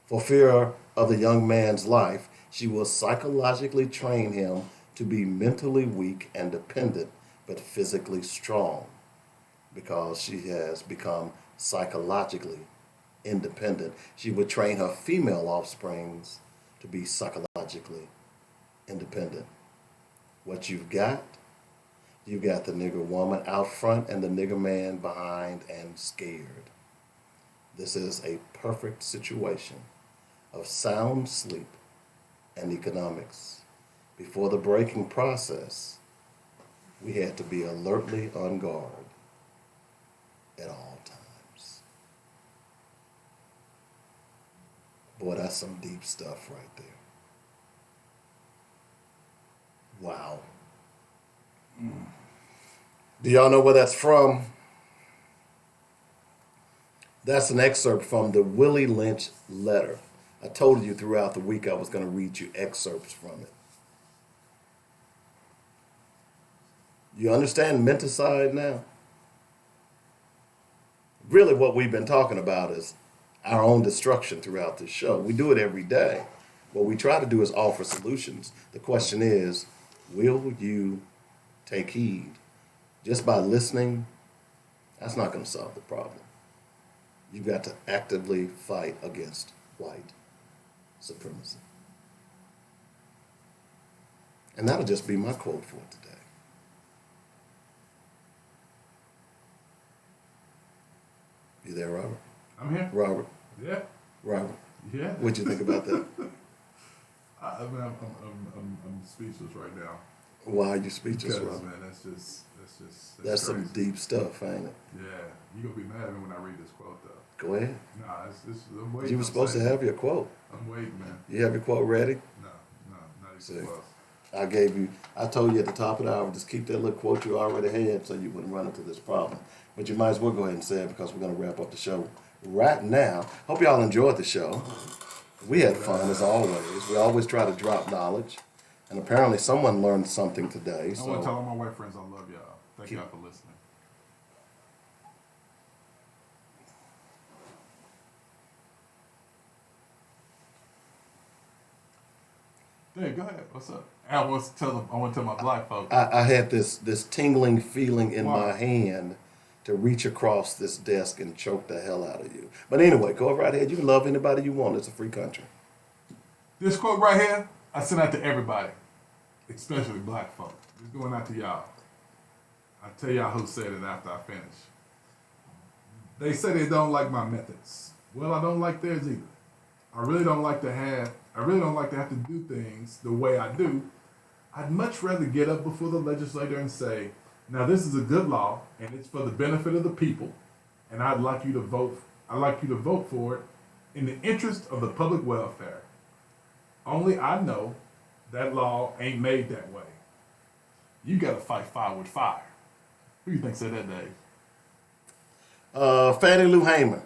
For fear of the young man's life, she will psychologically train him to be mentally weak and dependent, but physically strong, because she has become psychologically independent. She would train her female offsprings to be psychologically independent. What you've got the nigger woman out front and the nigger man behind and scared. This is a perfect situation of sound sleep and economics. Before the breaking process, we had to be alertly on guard at all times. Boy, that's some deep stuff right there. Wow. Do y'all know where that's from? That's an excerpt from the Willie Lynch letter. I told you throughout the week I was going to read you excerpts from it. You understand menticide now? Really what we've been talking about is our own destruction throughout this show. We do it every day. What we try to do is offer solutions. The question is, will you take heed? Just by listening, that's not going to solve the problem. You've got to actively fight against white supremacy. And that'll just be my quote for today. You there, Robert? I'm here. Robert? Yeah. Robert? Yeah. What'd you think about that? I'm speechless right now. Why are you speechless, Because, Robert? man, That's some crazy. deep stuff, ain't it? Yeah, you gonna be mad at me when I read this quote, though. Go ahead. Nah, I'm waiting. You were supposed to have your quote. I'm waiting, man. You have your quote ready? No, not See. even close. I told you at the top of the hour, just keep that little quote you already had so you wouldn't run into this problem. But you might as well go ahead and say it because we're going to wrap up the show right now. Hope y'all enjoyed the show. We had fun as always. We always try to drop knowledge. And apparently someone learned something today. I want to tell all my white friends I love y'all. Thank y'all for listening. Hey, go ahead. What's up? I want to tell my black folks. I had this tingling feeling in Wow. my hand to reach across this desk and choke the hell out of you. But anyway, go right ahead. You can love anybody you want. It's a free country. This quote right here, I send out to everybody, especially black folks. It's going out to y'all. I'll tell y'all who said it after I finish. They say they don't like my methods. Well, I don't like theirs either. I really don't like to have to do things the way I do. I'd much rather get up before the legislator and say, now this is a good law and it's for the benefit of the people, and I'd like you to vote for it in the interest of the public welfare. Only I know that law ain't made that way. You gotta fight fire with fire. Who you think said that, Dave? Fannie Lou Hamer.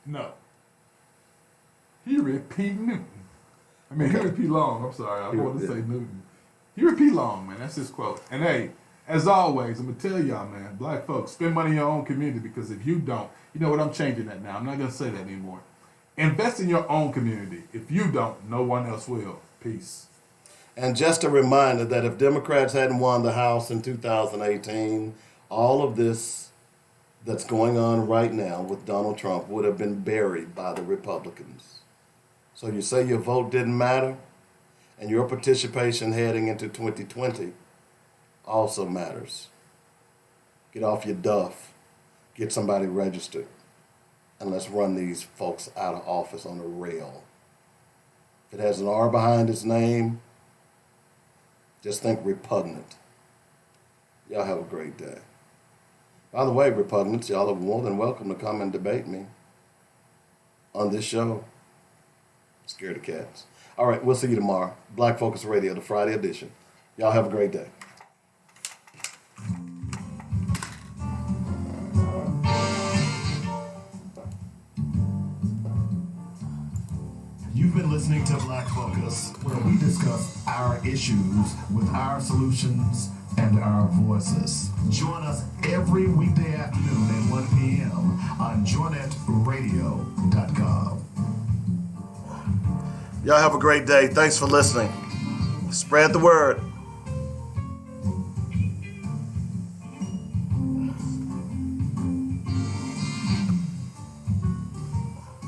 No. Huey P. Newton. Huey P. Long. I'm sorry. I wanted to say Newton. Huey P. Long, man. That's his quote. And hey, as always, I'm going to tell y'all, man, black folks, spend money in your own community, because if you don't, you know what, I'm changing that now. I'm not going to say that anymore. Invest in your own community. If you don't, no one else will. Peace. And just a reminder that if Democrats hadn't won the House in 2018, all of this that's going on right now with Donald Trump would have been buried by the Republicans. So you say your vote didn't matter, and your participation heading into 2020 also matters. Get off your duff, get somebody registered, and let's run these folks out of office on a rail. If it has an R behind its name, just think repugnant. Y'all have a great day. By the way, repugnants, y'all are more than welcome to come and debate me on this show. Scared of cats. All right, we'll see you tomorrow. Black Focus Radio, the Friday edition. Y'all have a great day. You've been listening to Black Focus, where we discuss our issues with our solutions and our voices. Join us every weekday afternoon at 1 p.m. on JournetRadio.com. Y'all have a great day. Thanks for listening. Spread the word.